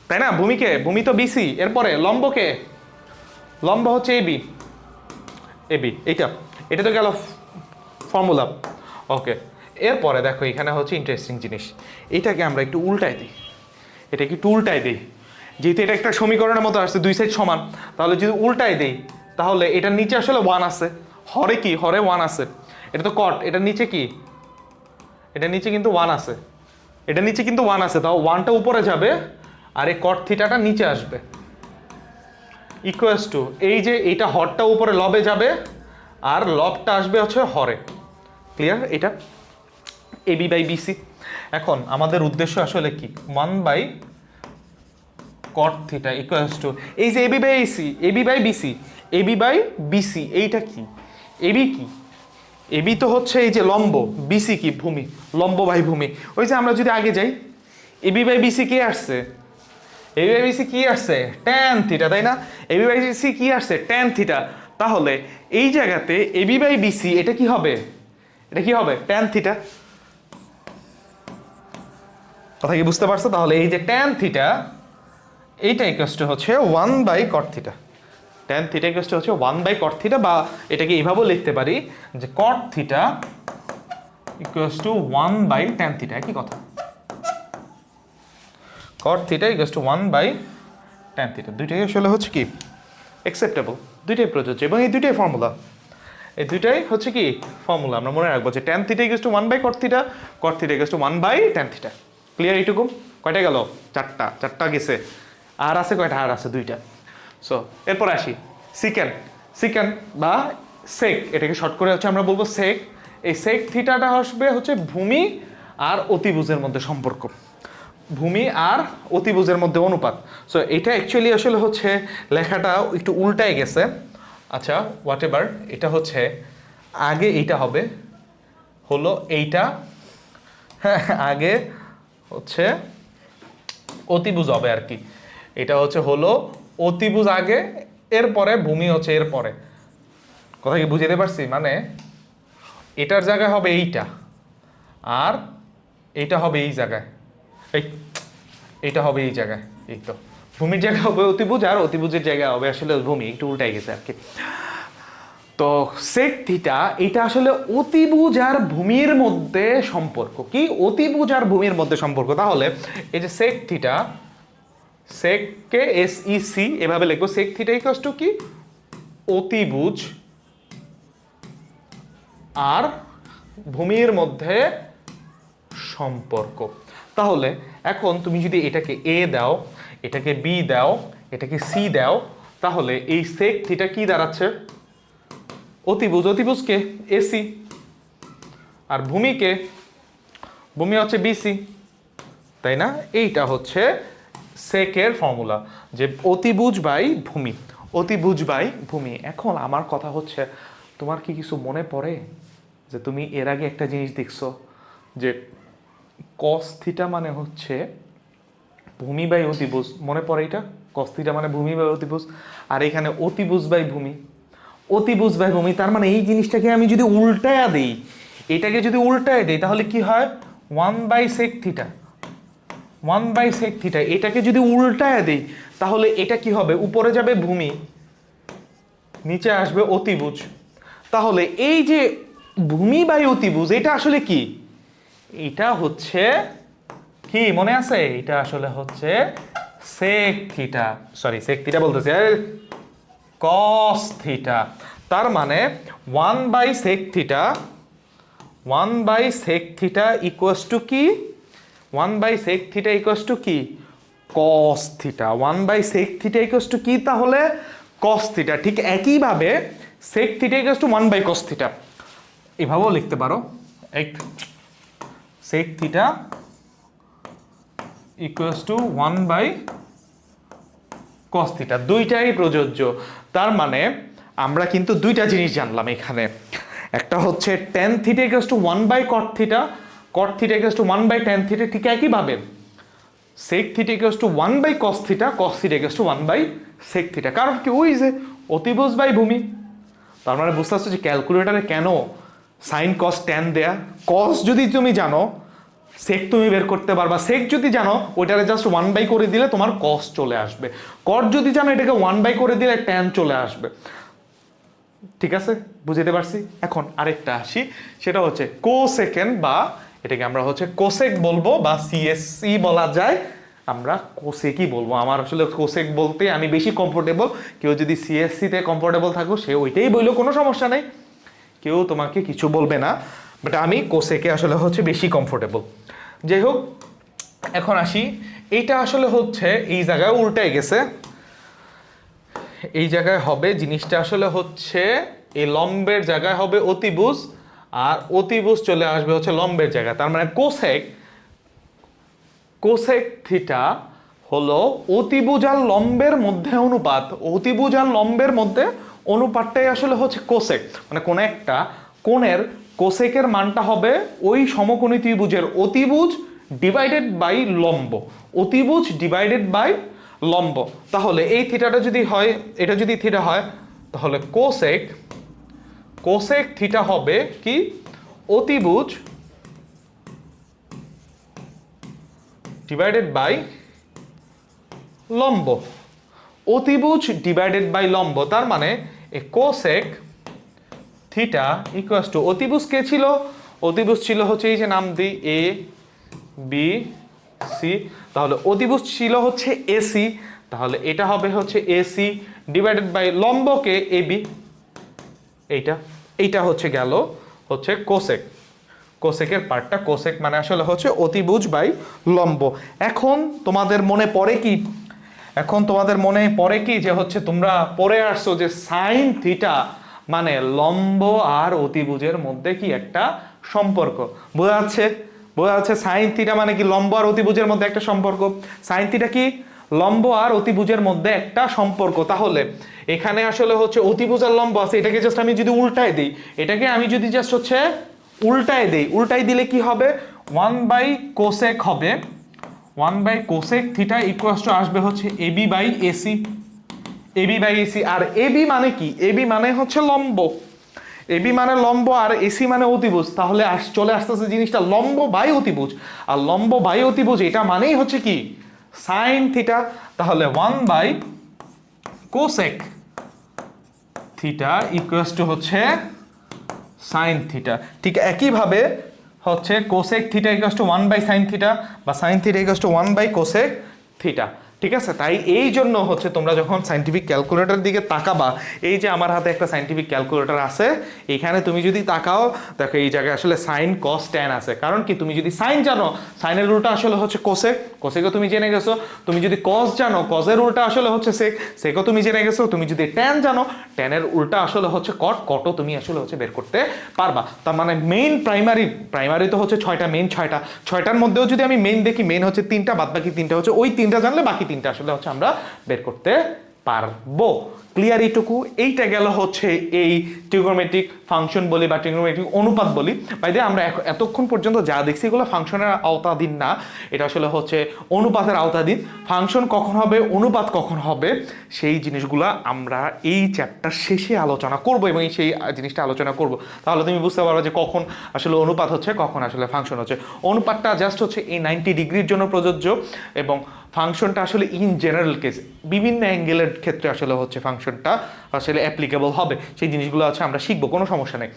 Speaker 1: তাই না, ভূমিকে, ভূমি তো বিসি, এরপরে লম্বকে, লম্ব হচ্ছে এবি, এবি এইটা, এটা তো গেল ফর্মুলা। ওকে, এরপরে দেখো এখানে হচ্ছে ইন্টারেস্টিং জিনিস, এটাকে আমরা একটু উল্টাই দিই, এটাকে একটু উল্টাই দিই, যেহেতু এটা একটা সমীকরণের মতো আসছে, দুই সাইড সমান, তাহলে যদি উল্টাই দেই তাহলে এটার নিচে আসলে ওয়ান আছে, হরে কি, হরে ওয়ান আছে, এটা তো কট, এটার নিচে কি, এটার নিচে কিন্তু ওয়ান আছে, এটার নিচে কিন্তু ওয়ান আছে, তাও ওয়ানটা উপরে যাবে আর এই কট থিটাটা নিচে আসবে, ইকুয়ালস টু এই যে এইটা হরটা উপরে লবে যাবে আর লবটা আসবে হচ্ছে হরে। ক্লিয়ার এটা, এবি বাই বিসি। এখন আমাদের উদ্দেশ্য আসলে কি, 1 by cot theta equals to এই যে AB by AC, AB by BC, AB by BC, এইটা কি, এবি কি, এবি তো হচ্ছে এই যে লম্ব, বিসি কি ভূমি, লম্ব বাই ভূমি। ওই যে আমরা যদি আগে যাই, এবি বাই বিসি কি আসছে, এবি বাই বিসি কি আসছে, ট্যান থিটা, তাই না, এবি বাই বিসি কি আসছে, ট্যান থিটা। তাহলে এই জায়গাতে এবি বাই বিসি এটা কি হবে? এটা কি হবে? Tan theta. কথা কি বুঝতে পারছো? তাহলে এই যে ট্যান থিটা এইটা ইকুয়ালস টু হচ্ছে 1 by cot theta. Tan theta equals to হচ্ছে 1 বাই কট থিটা, বা এটাকে এইভাবেও লিখতে পারি যে cot theta equals to 1 by tan theta. একই কথা, cot theta equals to 1 by tan theta. দুইটাই আসলে হচ্ছে কি অ্যাকসেপ্টেবল, দুইটাই প্রযোজ্য, এবং এই দুইটাই ফর্মুলা। এই দুইটাই হচ্ছে কি ফর্মুলা। আমরা মনে রাখবো যে tan theta equals to 1 by cot theta, cot theta equals to 1 by tan theta. Clear এইটুকু? কয়টা গেল? চারটা গেছে। আর আছে কয়টা? আর আছে দুইটা। সো এরপর আসি সিকেন্ড বা সেক, এটাকে শর্ট করে হচ্ছে আমরা বলবো সেক। এই সেক থিটাটা আসবে হচ্ছে ভূমি আর অতিভুজের মধ্যে সম্পর্ক, ভূমি আর অতিভুজের মধ্যে অনুপাত। সো এটা অ্যাকচুয়ালি আসলে হচ্ছে লেখাটা একটু উল্টায় গেছে। আচ্ছা হোয়াট এভার, এটা হচ্ছে আগে এইটা হবে হলো এইটা, হ্যাঁ আগে হচ্ছে অতিভুজ হবে আর কি। এটা হচ্ছে হলো অতিভুজ আগে, এরপরে ভূমি হচ্ছে এরপরে। কথা কি বুঝতে পারছি? মানে এটার জায়গায় হবে এইটা, আর এইটা হবে এই জায়গায়, এইটা হবে এই জায়গায়। এই তো ভূমির জায়গা হবে অতিভুজ, আর অতিভুজের জায়গা হবে আসলে ভূমি। একটু উল্টাই গেছে আর কি। তো সেক থিটা এটা আসলে অতিভুজ আর ভূমির মধ্যে সম্পর্ক। কি? অতিভুজ আর ভূমির মধ্যে সম্পর্ক। তাহলে এই যে সেক থিটা, সেককে SEC এভাবে লিখবো, সেক থিটা ইকুয়ালস টু কি অতিভুজ আর ভূমির মধ্যে সম্পর্ক। তাহলে এখন তুমি যদি এটাকে A দাও, এটাকে B দাও, এটাকে C দাও, তাহলে এই সেক থিটা কি দাঁড়াচ্ছে? অতিভুজ। অতিভুজকে AC, আর ভূমিকে, ভূমি হচ্ছে BC, তাই না? এইটা হচ্ছে সেকের ফর্মুলা, যে অতিভুজ বাই ভূমি, অতিভুজ বাই ভূমি। এখন আমার কথা হচ্ছে, তোমার কি কিছু মনে পড়ে যে তুমি এর আগে একটা জিনিস দেখছো যে কস থিটা মানে হচ্ছে ভূমি বাই অতিভুজ? মনে পড়ে এটা? কস থিটা মানে ভূমি বাই অতিভুজ, আর এখানে অতিভুজ বাই ভূমি, অতিভুজ বাই ভূমি। তার মানে এই জিনিসটাকে আমি যদি উল্টায়া দিই, এটাকে যদি উল্টায় দিই, তাহলে কি হয়? 1 by sec theta, 1 by sec theta. এটাকে যদি উল্টায় দিই, তাহলে এটা কি হবে? উপরে যাবে ভূমি, নিচে আসবে অতিভুজ। তাহলে এই যে ভূমি বাই অতিভুজ, এটা আসলে কি? এটা হচ্ছে কি মনে আছে? এটা আসলে হচ্ছে sec theta, sorry sec theta বলতেছে, কস থিটা। তার মানে 1 by sec theta, 1 by sec theta equals to কি? 1 by sec theta equals to কি? Cos theta. 1 by sec theta equals to কি তাহলে? Cos theta. ঠিক একইভাবে sec theta equals to 1 by cos theta, এভাবেও লিখতে পারো। Sec theta equals to 1 by cos theta, দুইটাই প্রযোজ্য। তার মানে আমরা কিন্তু দুইটা জিনিস জানলাম এখানে। একটা হচ্ছে tan theta equals to 1 by cot theta, cot theta equals to 1 by tan theta. ঠিক একইভাবে sec theta equals to 1 by cos theta, cos theta equals to 1 by sec theta. কারণ কি? ওই যে অতিভুজ বাই ভূমি। তার মানে বুঝতে পারছো যে ক্যালকুলেটারে কেন সাইন কস ট্যান দেয়া। কস যদি তুমি জানো, সেক তুমি বের করতে পারবা। সেক যদি জানো, ওইটারে জাস্ট 1 বাই করে দিলে তোমার কস চলে আসবে। কট যদি জানো, এটাকে 1 বাই করে দিলে ট্যান চলে আসবে। ঠিক আছে, বুঝতে পারছি। এখন আরেকটা আসি, সেটা হচ্ছে কোসেকেন্ড, বা এটাকে আমরা হচ্ছে কোসেক বলবো, বা CSC বলা যায়, আমরা কোসেকই বলবো। আমার আসলে কোসেক বলতে আমি বেশি কমফোর্টেবল। কেউ যদি CSC তে কমফোর্টেবল থাকো, সে ওইটাই বললো, কোনো সমস্যা নেই, কেউ তোমাকে কিছু বলবে না। বাট আমি কোসেকে আসলে হচ্ছে বেশি কমফোর্টেবল। যাই হোক, এখন আসি, এইটা আসলে হচ্ছে এই জায়গায় উল্টায় গেছে। এই জায়গায় হবে জিনিসটা আসলে হচ্ছে এই লম্বের জায়গায় হবে অতিভুজ, আর অতিভুজ চলে আসবে হচ্ছে লম্বের জায়গায়। তার মানে কোসেক থিটা হলো অতিভুজ আর লম্বের মধ্যে অনুপাত। অতিভুজ আর লম্বের মধ্যে অনুপাতটাই আসলে হচ্ছে কোসেক। মানে কোন একটা কোণের কোসেকের মানটা হবে ওই সমকোণী ত্রিভুজের অতিভুজ ডিভাইডেড বাই লম্ব, অতিভুজ ডিভাইডেড বাই লম্ব। তাহলে এই থিটাটা যদি হয়, এটা যদি থিটা হয়, তাহলে কোসেক কোসেক থিটা হবে কি অতিভুজ ডিভাইডেড বাই লম্ব, অতিভুজ ডিভাইডেড বাই লম্ব, তার মানে এ কোসেক থিটা ইকুয়ালস টু অতিভুজ কে ছিল, অতিভুজ ছিল হচ্ছে এই যে নাম দিই এ বি সি, তাহলে অতিভুজ ছিল হচ্ছে এসি, তাহলে এটা হবে হচ্ছে এসি ডিভাইডেড বাই লম্বকে এবি, এইটা হচ্ছে গেল হচ্ছে কোসেক, কোসেকের পার্টটা, কোসেক মানে আসলে হচ্ছে অতিভুজ বাই লম্ব। এখন তোমাদের মনে পড়ে কি, এখন তোমাদের মনে পড়ে কি যে হচ্ছে তোমরা পড়ে আসছো যে সাইন থিটা মানে লম্ব আর অতিভুজের মধ্যে কি একটা সম্পর্ক, বোঝা যাচ্ছে? বোঝা যাচ্ছে সাইন থিটা মানে কি লম্ব আর অতিভুজের মধ্যে একটা সম্পর্ক, সাইন থিটা কি লম্ব আর অতিভুজের মধ্যে একটা সম্পর্ক। তাহলে এখানে আসলে হচ্ছে অতিভুজ আর লম্ব আছে, এটাকে জাস্ট আমি যদি উল্টায় দিই, এটাকে আমি যদি জাস্ট হচ্ছে উল্টায় দেই, উল্টায় দিলে কি হবে 1 কোসেক হবে, 1 কোসেক থিটা ইকুয়ালস টু আসবে হচ্ছে AB by AC, AB by AC. আর এবি মানে কি, এবি মানে হচ্ছে লম্ব, এবি মানে লম্ব আর এসি মানে অতিভুজ, তাহলে চলে আসতেছে জিনিসটা লম্ব বাই অতিভুজ, আর লম্ব বাই অতিভুজ এটা মানেই হচ্ছে কি সাইন থিটা। তাহলে 1 কোসেক থিটা ইকুয়ালস টু হচ্ছে সাইন থিটা। ঠিক একইভাবে হচ্ছে cosec theta equals to 1 sine theta, বা sine theta equals to 1 cosec theta. ঠিক আছে, তাই এই জন্য হচ্ছে তোমরা যখন সাইন্টিফিক ক্যালকুলেটর দিকে তাকাবা, এই যে আমার হাতে একটা সাইন্টিফিক ক্যালকুলেটর আছে, এখানে তুমি যদি তাকাও দেখো এই জায়গায় আসলে সাইন কস ট্যান আছে, কারণ কি তুমি যদি সাইন জানো সাইনের উল্টা আসলে হচ্ছে কোসেক, কোসেকও তুমি জেনে গেছো, তুমি যদি কস জানো কজের উল্টা আসলে হচ্ছে সেক, সেকও তুমি জেনে গেছো, তুমি যদি ট্যান জানো ট্যানের উল্টা আসলে হচ্ছে কট, কটও তুমি আসলে হচ্ছে বের করতে পারবা। তার মানে মেইন প্রাইমারি তো হচ্ছে 6টা, মেইন 6টার মধ্যেও যদি আমি মেইন দেখি, মেইন হচ্ছে 3টা, বাদ বাকি 3টা হচ্ছে ওই 3টা জানলে বাকি 3টা আসলে হচ্ছে আমরা বের করতে পারবো। ক্লিয়ার এইটুকু? এইটা গেল হচ্ছে এই ট্রিগোনোমেট্রিক ফাংশন বলি বা ট্রিগোনোমেট্রিক অনুপাত বলি। বাইরে আমরা এতক্ষণ পর্যন্ত যা দেখছি এগুলো ফাংশনের আওতাধীন না, এটা আসলে হচ্ছে অনুপাতের আওতাধীন। ফাংশন কখন হবে, অনুপাত কখন হবে, সেই জিনিসগুলো আমরা এই চ্যাপ্টার শেষে আলোচনা করব এবং সেই জিনিসটা আলোচনা করব, তাহলে তুমি বুঝতে পারবে যে কখন আসলে অনুপাত হচ্ছে, কখন আসলে ফাংশন হচ্ছে। অনুপাতটা জাস্ট হচ্ছে এই 90 ডিগ্রির জন্য প্রযোজ্য, এবং ফাংশনটা আসলে ইন জেনারেল কেস বিভিন্ন অ্যাঙ্গেলের ক্ষেত্রে আসলে হচ্ছে ফাংশনটা আসলে অ্যাপ্লিকেবল হবে, সেই জিনিসগুলো আছে আমরা শিখবো, কোনো সমস্যা নেই।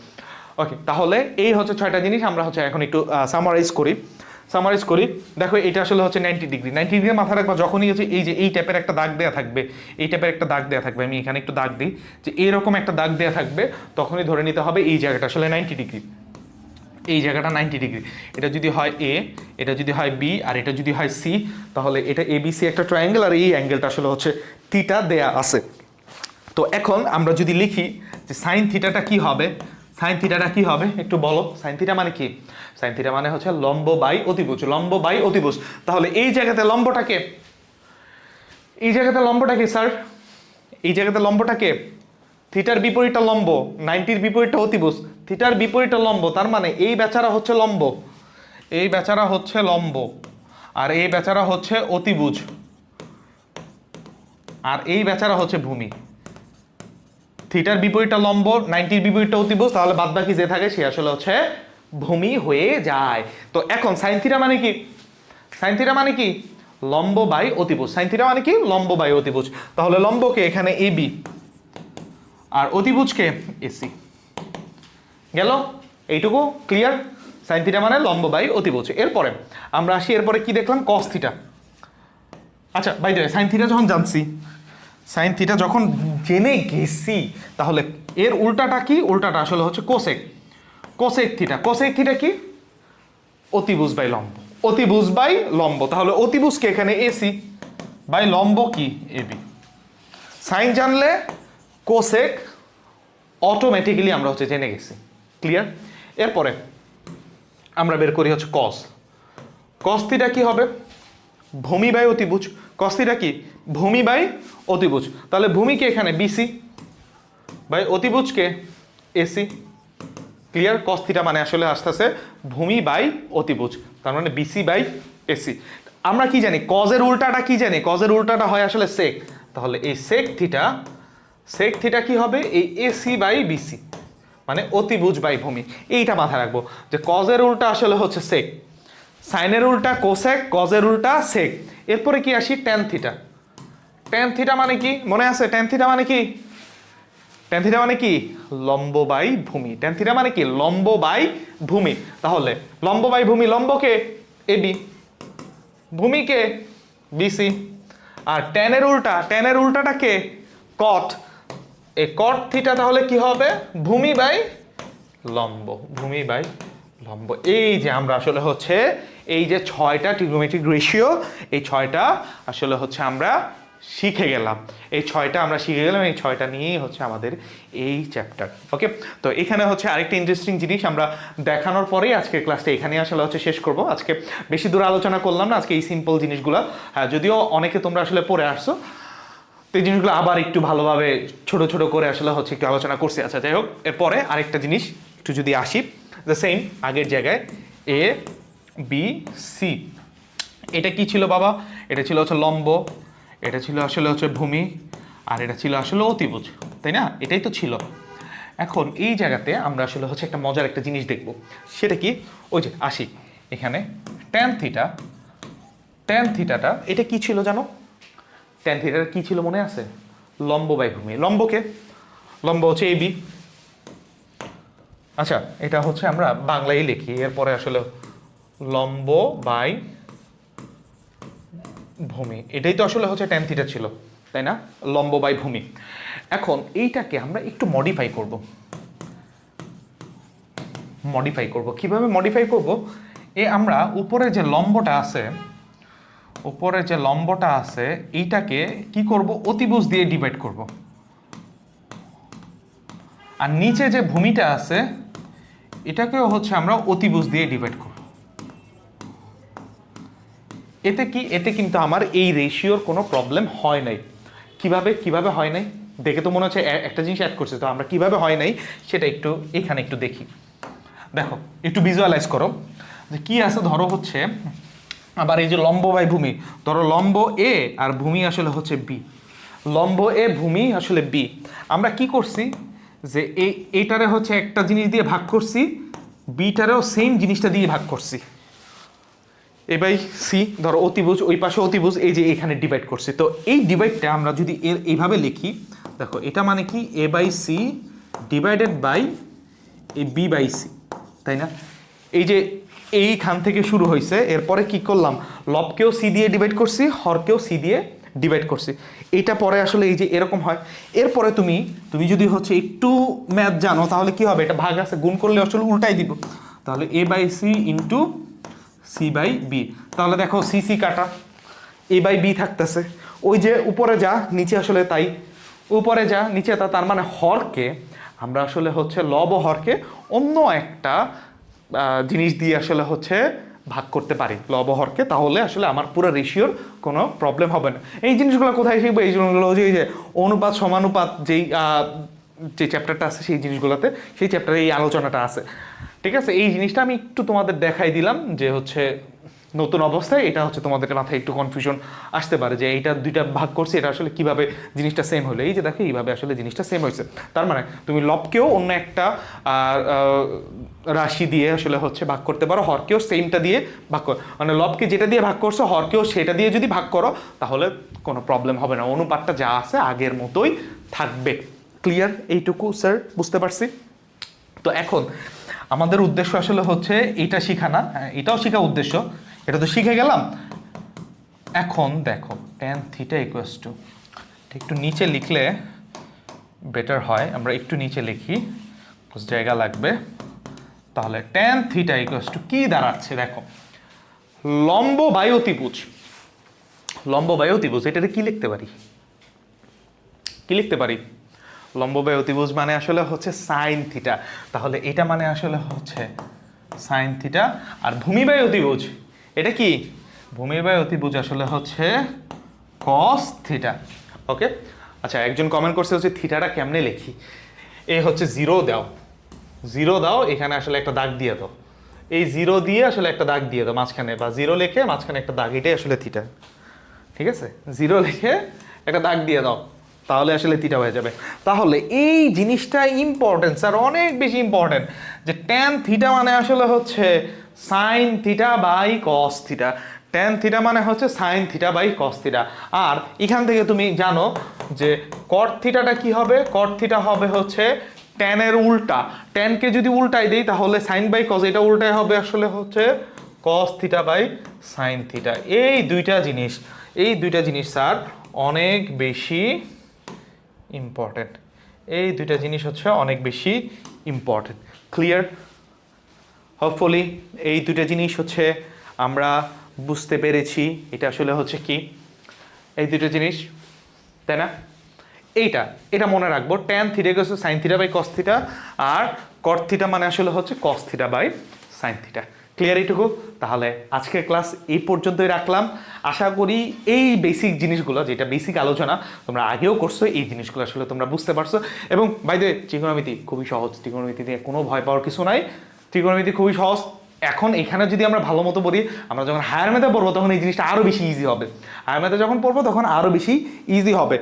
Speaker 1: ওকে, তাহলে এই হচ্ছে 6টা জিনিস, আমরা হচ্ছে এখন একটু সামারাইজ করি। দেখো এটা আসলে হচ্ছে 90 ডিগ্রি মাথা রাখবা, যখনই হচ্ছে এই যে এই টাইপের একটা দাগ দেওয়া থাকবে, এই টাইপের একটা দাগ দেওয়া থাকবে, আমি এখানে একটু দাগ দিই যে এইরকম একটা দাগ দেওয়া থাকবে, তখনই ধরে নিতে হবে এই জায়গাটা আসলে 90 ডিগ্রি, এই জায়গাটা 90 ডিগ্রি। এটা যদি হয় এ, এটা যদি হয় বি, আর এটা যদি হয় সি, তাহলে এটা এবিসি একটা ট্রায়াঙ্গেল, আর এই অ্যাঙ্গেলটা আসলে হচ্ছে থিটা দেয়া আছে। তো এখন আমরা যদি লিখি যে সাইন থিটাটা কি হবে, সাইন থিটাটা কি হবে একটু বলো। সাইন থিটা মানে কি? সাইন থিটা মানে হচ্ছে লম্ব বাই অতিভুজ, লম্ব বাই অতিভুজ। তাহলে এই জায়গাতে লম্বটাকে, এই জায়গাতে লম্বটাকে স্যার, এই জায়গাতে লম্বটাকে থিটার বিপরীতটা লম্ব, 90-র বিপরীতটা অতিভুজ, থিটার বিপরীতটা লম্ব, তার মানে এই বেচারা হচ্ছে লম্ব, এই বেচারা হচ্ছে লম্ব, আর এই বেচারা হচ্ছে অতিভুজ, আর এই বেচারা হচ্ছে ভূমি। থিটার বিপরীতটা লম্ব, 90-র বিপরীতটা অতিভুজ, তাহলে বাদ বাকি যে থাকে সে আসলে হচ্ছে ভূমি হয়ে যায়। তো এখন সাইন থিটা মানে কি? সাইন থিটা মানে কি? লম্ব বাই অতিভুজ। সাইন থিটা মানে কি? লম্ব বাই অতিভুজ। তাহলে লম্বকে এখানে এবি আর অতিভুজকে এসি। গেল এইটুকু ক্লিয়ার? সাইন থিটা মানে লম্ব বাই অতিভুজ। এরপরে আমরা আসি, এরপরে কি দেখলাম? Cos theta. আচ্ছা by the way, sine theta যখন জানছি, সাইন থিটা যখন জেনে গেছি, তাহলে এর উল্টাটা কি? উল্টাটা আসলে হচ্ছে cosec, cosec theta. Cosec theta কি? অতিভুজ বাই লম্ব, অতিভুজ বাই লম্ব। তাহলে অতিভুজকে এখানে এসি বাই লম্ব কি? এবি। সাইন জানলে কোসেক অটোমেটিক্যালি আমরা হচ্ছে জেনে গেছি। ক্লিয়ার? এরপরে আমরা বের করি হচ্ছে কস। কস থিটা কি হবে? ভূমি বাই অতিভুজ। কস থিটা কি? ভূমি বাই অতিভুজ। তাহলে ভূমিকে এখানে বিসি বাই অতিভুজকে এসি। ক্লিয়ার? কস থিটা মানে আসলে আসতেছে ভূমি বাই অতিভুজ, তার মানে বিসি বাই এসি। আমরা কি জানি? কজের উল্টাটা কি জানি? কজের উল্টাটা হয় আসলে সেক। তাহলে এই সেক থিটা, সেক থিটা কি হবে এই এসি বাই বিসি, মানে অতিভুজ বাই ভূমি। এইটা মাথায় রাখবো যে কজের উল্টা আসলে হচ্ছে সেক, সাইনের উল্টা কোসেক, কজের উল্টা সেক। এরপরে কি আসি ট্যান থিটা। ট্যান থিটা মানে কি মনে আছে? ট্যান থিটা মানে কি? ট্যান থিটা মানে কি? লম্ব বাই ভূমি। ট্যান থিটা মানে কি? লম্ব বাই ভূমি। তাহলে লম্ব বাই ভূমি, লম্বকে এবি, ভূমিকে বিসি, আর ট্যানের উল্টা, ট্যানের উল্টাটা কে? কট। এই কট থিটা তাহলে কি হবে? ভূমি বাই লম্ব, ভূমি বাই লম্ব। এই যে আমরা আসলে হচ্ছে এই যে 6টা ট্রিগোনোমেট্রিক রেশিও, এই 6টা আসলে হচ্ছে আমরা শিখে গেলাম। এই 6টা আমরা শিখে গেলাম, এই 6টা নিয়েই হচ্ছে আমাদের এই চ্যাপ্টার। ওকে, তো এখানে হচ্ছে আরেকটা ইন্টারেস্টিং জিনিস আমরা দেখানোর পরেই আজকের ক্লাসটা এখানে আসলে হচ্ছে শেষ করব। আজকে বেশি দূর আলোচনা করলাম না, আজকে এই সিম্পল জিনিসগুলো, যদিও অনেকে তোমরা আসলে পড়ে আসছো, তো এই জিনিসগুলো আবার একটু ভালোভাবে ছোট ছোট করে আসলে হচ্ছে একটু আলোচনা করছি। আচ্ছা যাই হোক, এরপরে আরেকটা জিনিস একটু যদি আসি, দ্য সেম আগের জায়গায় এ বি সি, এটা কি ছিল বাবা? এটা ছিল হচ্ছে লম্ব, এটা ছিল আসলে হচ্ছে ভূমি, আর এটা ছিল আসলে অতিভুজ, তাই না? এটাই তো ছিল। এখন এই জায়গাতে আমরা আসলে হচ্ছে একটা মজার একটা জিনিস দেখব, সেটা কি? ওই যে আসি এখানে ট্যান থিটা, ট্যান থিটাটা এটা কি ছিল জানো? ট্যান থিটার কি ছিল মনে আছে? লম্ব বাই ভূমি। লম্বকে, লম্ব হচ্ছে এবি। আচ্ছা এটা হচ্ছে আমরা বাংলায় লিখি, এরপরে আসলে লম্ব বাই ভূমি, এটাই তো আসলে হচ্ছে ট্যান থিটা ছিল, তাই না? লম্ব বাই ভূমি। এখন এইটাকে আমরা একটু মডিফাই করব। মডিফাই করব কিভাবে? মডিফাই করব, আমরা উপরে যে লম্বটা আছে, উপরে যে লম্বটা আছে এইটাকে কি করব? অতিভুজ দিয়ে ডিভাইড করব, আর নিচে যে ভূমিটা আছে এটাকেও হচ্ছে আমরা অতিভুজ দিয়ে ডিভাইড করব। এতে কি? এতে কিন্তু আমার এই রেশিওর কোনো প্রবলেম হয় নাই। কিভাবে কিভাবে হয় নাই? দেখে তো মনে হচ্ছে একটা জিনিস অ্যাড করছে, তো আমরা কিভাবে হয় নাই সেটা একটু এখানে একটু দেখি। দেখো একটু ভিজুয়ালাইজ করো যে কি আছে। ধরো হচ্ছে আবার এই যে লম্ব বাই ভূমি, ধরো লম্ব এ আর ভূমি আসলে হচ্ছে বি, লম্ব এ ভূমি আসলে বি। আমরা কি করছি যে এইটারে হচ্ছে একটা জিনিস দিয়ে ভাগ করছি, বিটারেও সেম জিনিসটা দিয়ে ভাগ করছি। এ বাই সি, ধরো অতিভুজ, ওই পাশে অতিভুজ, এই যে এখানে ডিভাইড করছি। তো এই ডিভাইডটা আমরা যদি এইভাবে লিখি, দেখো এটা মানে কি? A by C divided by A B by C, তাই না? এই যে এইখান থেকে শুরু হয়েছে, এরপরে কি করলাম? লবকেও সি দিয়ে ডিভাইড করছি, হরকেও সি দিয়ে ডিভাইড করছি। এইটা পরে আসলে এই যে এরকম হয়। এরপরে তুমি যদি হচ্ছে একটু ম্যাথ জানো তাহলে কি হবে? এটা ভাগ আছে, গুণ করলে আসলে উল্টাই দিব। তাহলে A by C into C by B. তাহলে দেখো সি সি কাটা, এ বাই বি থাকতেছে। ওই যে উপরে যা নিচে আসলে তাই, উপরে যা নিচে তা, তার মানে হরকে আমরা আসলে হচ্ছে লব হরকে অন্য একটা জিনিস দিয়ে আসলে হচ্ছে ভাগ করতে পারি, লব হরকে। তাহলে আসলে আমার পুরো রেশিওর কোনো প্রবলেম হবে না। এই জিনিসগুলো কোথায় শিখবো? এই জিনিসগুলো এই যে অনুপাত সমানুপাত যেই যে চ্যাপ্টারটা আছে সেই জিনিসগুলোতে, সেই চ্যাপ্টারে এই আলোচনাটা আছে। ঠিক আছে, এই জিনিসটা আমি একটু তোমাদের দেখাই দিলাম যে হচ্ছে নতুন অবস্থায় এটা হচ্ছে তোমাদের মাথায় একটু কনফিউশন আসতে পারে যে এইটা দুইটা ভাগ করছে, এটা আসলে কিভাবে জিনিসটা সেম হলো। এই যে দেখো এইভাবে আসলে জিনিসটা সেম হয়েছে। তার মানে তুমি লবকেও অন্য একটা রাশি দিয়ে আসলে হচ্ছে ভাগ করতে পারো, হরকেও সেমটা দিয়ে ভাগ করো। মানে লবকে যেটা দিয়ে ভাগ করছো হরকেও সেটা দিয়ে যদি ভাগ করো তাহলে কোনো প্রবলেম হবে না, অনুপাতটা যা আছে আগের মতোই থাকবে। ক্লিয়ার? এইটুকু স্যার বুঝতে পারছি। তো এখন আমাদের উদ্দেশ্য আসলে হচ্ছে এটা শিখা না, এটাও শিখা উদ্দেশ্য, এটা তো শিখে গেলাম। এখন দেখো ট্যান থিটা ইকুয়ালস টু, একটু নিচে লিখলে বেটার হয়, আমরা একটু নিচে লিখি, জায়গা লাগবে। তাহলে ট্যান থিটা ইকুয়ালস টু কি দাঁড়াচ্ছে? দেখো লম্ব বাই অতিভুজ, লম্ব বাই অতিভুজ, এটাতে কি লিখতে পারি? কি লিখতে পারি? লম্ব বাই অতিভুজ মানে আসলে হচ্ছে সাইন থিটা। তাহলে এটা মানে আসলে হচ্ছে সাইন থিটা। আর ভূমি বাই অতিভুজ এটা কি? ভূমি বাই অতিভুজ আসলে হচ্ছে কস থিটা। ওকে, আচ্ছা একজন কমেন্ট করছে হচ্ছে থিটাটা কেমনে লিখি? এ হচ্ছে জিরো দাও, জিরো দাও, এখানে আসলে একটা দাগ দিয়ে দাও, এই জিরো দিয়ে আসলে একটা দাগ দিয়ে দাও মাঝখানে, বা জিরো লিখে মাঝখানে একটা দাগ, এটাই আসলে থিটা। ঠিক আছে, জিরো লিখে একটা দাগ দিয়ে দাও, তাহলে আসলে থিটা হয়ে যাবে। তাহলে এই জিনিসটা ইম্পর্টেন্ট স্যার, অনেক বেশি ইম্পর্টেন্ট, যে ট্যান থিটা মানে আসলে হচ্ছে sine theta by cos theta. Tan theta মানে হচ্ছে sine theta by cos theta. আর এখান থেকে তুমি জানো যে কট থিটাটা কি হবে, কট থিটা হবে হচ্ছে ট্যানের উল্টা। ট্যানকে যদি উল্টাই দেই তাহলে সাইন বাই কস, এটা উল্টাই হবে আসলে হচ্ছে cos theta by sine theta. এই দুইটা জিনিস স্যার অনেক বেশি ইম্পর্টেন্ট। এই দুইটা জিনিস হচ্ছে অনেক বেশি ইম্পর্টেন্ট। ক্লিয়ার? হোপফুলি এই দুইটা জিনিস হচ্ছে আমরা বুঝতে পেরেছি। এটা আসলে হচ্ছে কি, এই দুটো জিনিস, তাই না? এটা মনে রাখবো, tan theta equals to sine theta by cos theta, আর কট থিটা মানে আসলে হচ্ছে cos theta by sine theta. Clear এইটুকু? তাহলে আজকের ক্লাস এই পর্যন্তই রাখলাম। আশা করি এই বেসিক জিনিসগুলো, যেটা বেসিক আলোচনা তোমরা আগেও করছো, এই জিনিসগুলো আসলে তোমরা বুঝতে পারছো। এবং বাই দ্য ওয়ে, ত্রিকোণমিতি খুবই সহজ, ত্রিকোণমিতি নিয়ে কোনো ভয় পাওয়ার কিছু নাই, ত্রিকোণমিতি খুবই সহজ। এখন এখানে যদি আমরা ভালো মতো পড়ি, আমরা যখন হায়ার ম্যাথে পড়বো তখন এই জিনিসটা আরও বেশি ইজি হবে। হায়ার ম্যাথে যখন পড়বো তখন আরও বেশি ইজি হবে।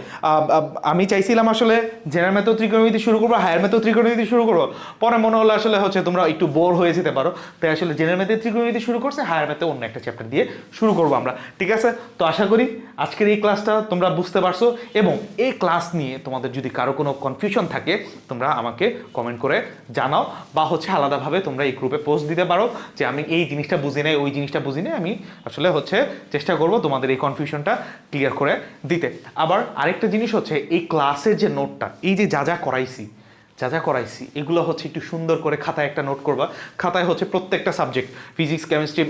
Speaker 1: আমি চাইছিলাম আসলে জেনারেল ম্যাথেও ত্রিকোণমিতি শুরু করবো, হায়ার ম্যাথেও ত্রিকোণমিতি শুরু করবো, পরে মনে হলো আসলে হচ্ছে তোমরা একটু বোর হয়ে যেতে পারো, তাই আসলে জেনারেল ম্যাথে ত্রিকোণমিতি শুরু করছে, হায়ার ম্যাথে অন্য একটা চ্যাপ্টার দিয়ে শুরু করবো আমরা। ঠিক আছে? তো আশা করি আজকের এই ক্লাসটা তোমরা বুঝতে পারছো, এবং এই ক্লাস নিয়ে তোমাদের যদি কারো কোনো কনফিউশন থাকে তোমরা আমাকে কমেন্ট করে জানাও, বা হচ্ছে আলাদাভাবে তোমরা এই গ্রুপে পোস্ট দিতে পারো যে আমি এই জিনিসটা বুঝি নাই, ওই জিনিসটা বুঝি নাই। আমি আসলে হচ্ছে চেষ্টা করব তোমাদের এই কনফিউশনটা ক্লিয়ার করে দিতে। আবার আরেকটা জিনিস হচ্ছে, এই ক্লাসের যে নোটটা, এই যে যা যা করাইছি এগুলো হচ্ছে একটু সুন্দর করে খাতায় একটা নোট করবা। খাতায় হচ্ছে প্রত্যেকটা subject, physics, chemistry,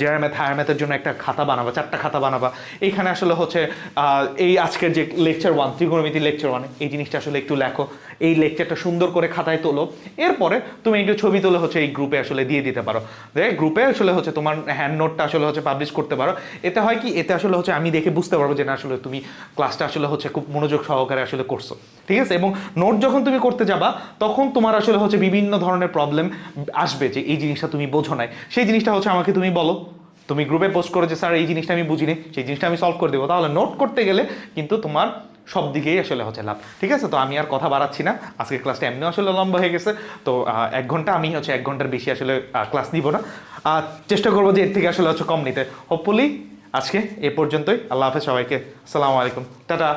Speaker 1: general math, higher ম্যাথের জন্য একটা খাতা বানাবা, 4টা খাতা বানাবা। এইখানে আসলে হচ্ছে এই আজকের যে লেকচার 1, ত্রিকোণমিতি লেকচার 1, এই জিনিসটা আসলে একটু লেখো, এই লেকচারটা সুন্দর করে খাতায় তোলো। এরপরে তুমি একটু ছবি তুলে হচ্ছে এই গ্রুপে আসলে দিয়ে দিতে পারো, গ্রুপে আসলে হচ্ছে তোমার হ্যান্ড নোটটা আসলে হচ্ছে পাবলিশ করতে পারো। এতে হয় কি, এতে আসলে হচ্ছে আমি দেখে বুঝতে পারবো যে না আসলে তুমি ক্লাসটা আসলে হচ্ছে খুব মনোযোগ সহকারে আসলে করছো। ঠিক আছে? এবং নোট যখন তুমি করতে যাবা তখন তোমার আসলে হচ্ছে বিভিন্ন ধরনের প্রবলেম আসবে, যে এই জিনিসটা তুমি বোঝো নাই, সেই জিনিসটা হচ্ছে আমাকে তুমি বলো, তুমি গ্রুপে পোস্ট করো যে স্যার এই জিনিসটা আমি বুঝিনি, সেই জিনিসটা আমি সলভ করে দেবো। তাহলে নোট করতে গেলে কিন্তু তোমার সব দিকেই আসলে হচ্ছে লাভ। ঠিক আছে? তো আমি আর কথা বাড়াচ্ছি না, আজকের ক্লাসটা এমনিও আসলে লম্বা হয়ে গেছে। তো 1 ঘন্টা, আমি হচ্ছে 1 ঘন্টার বেশি আসলে ক্লাস নিব না, চেষ্টা করবো যে এর থেকে আসলে হচ্ছে কম নিতে। হোপফুলি আজকে এ পর্যন্তই। আল্লাহ হাফেজ সবাইকে, আসসালামু আলাইকুম, টাটা।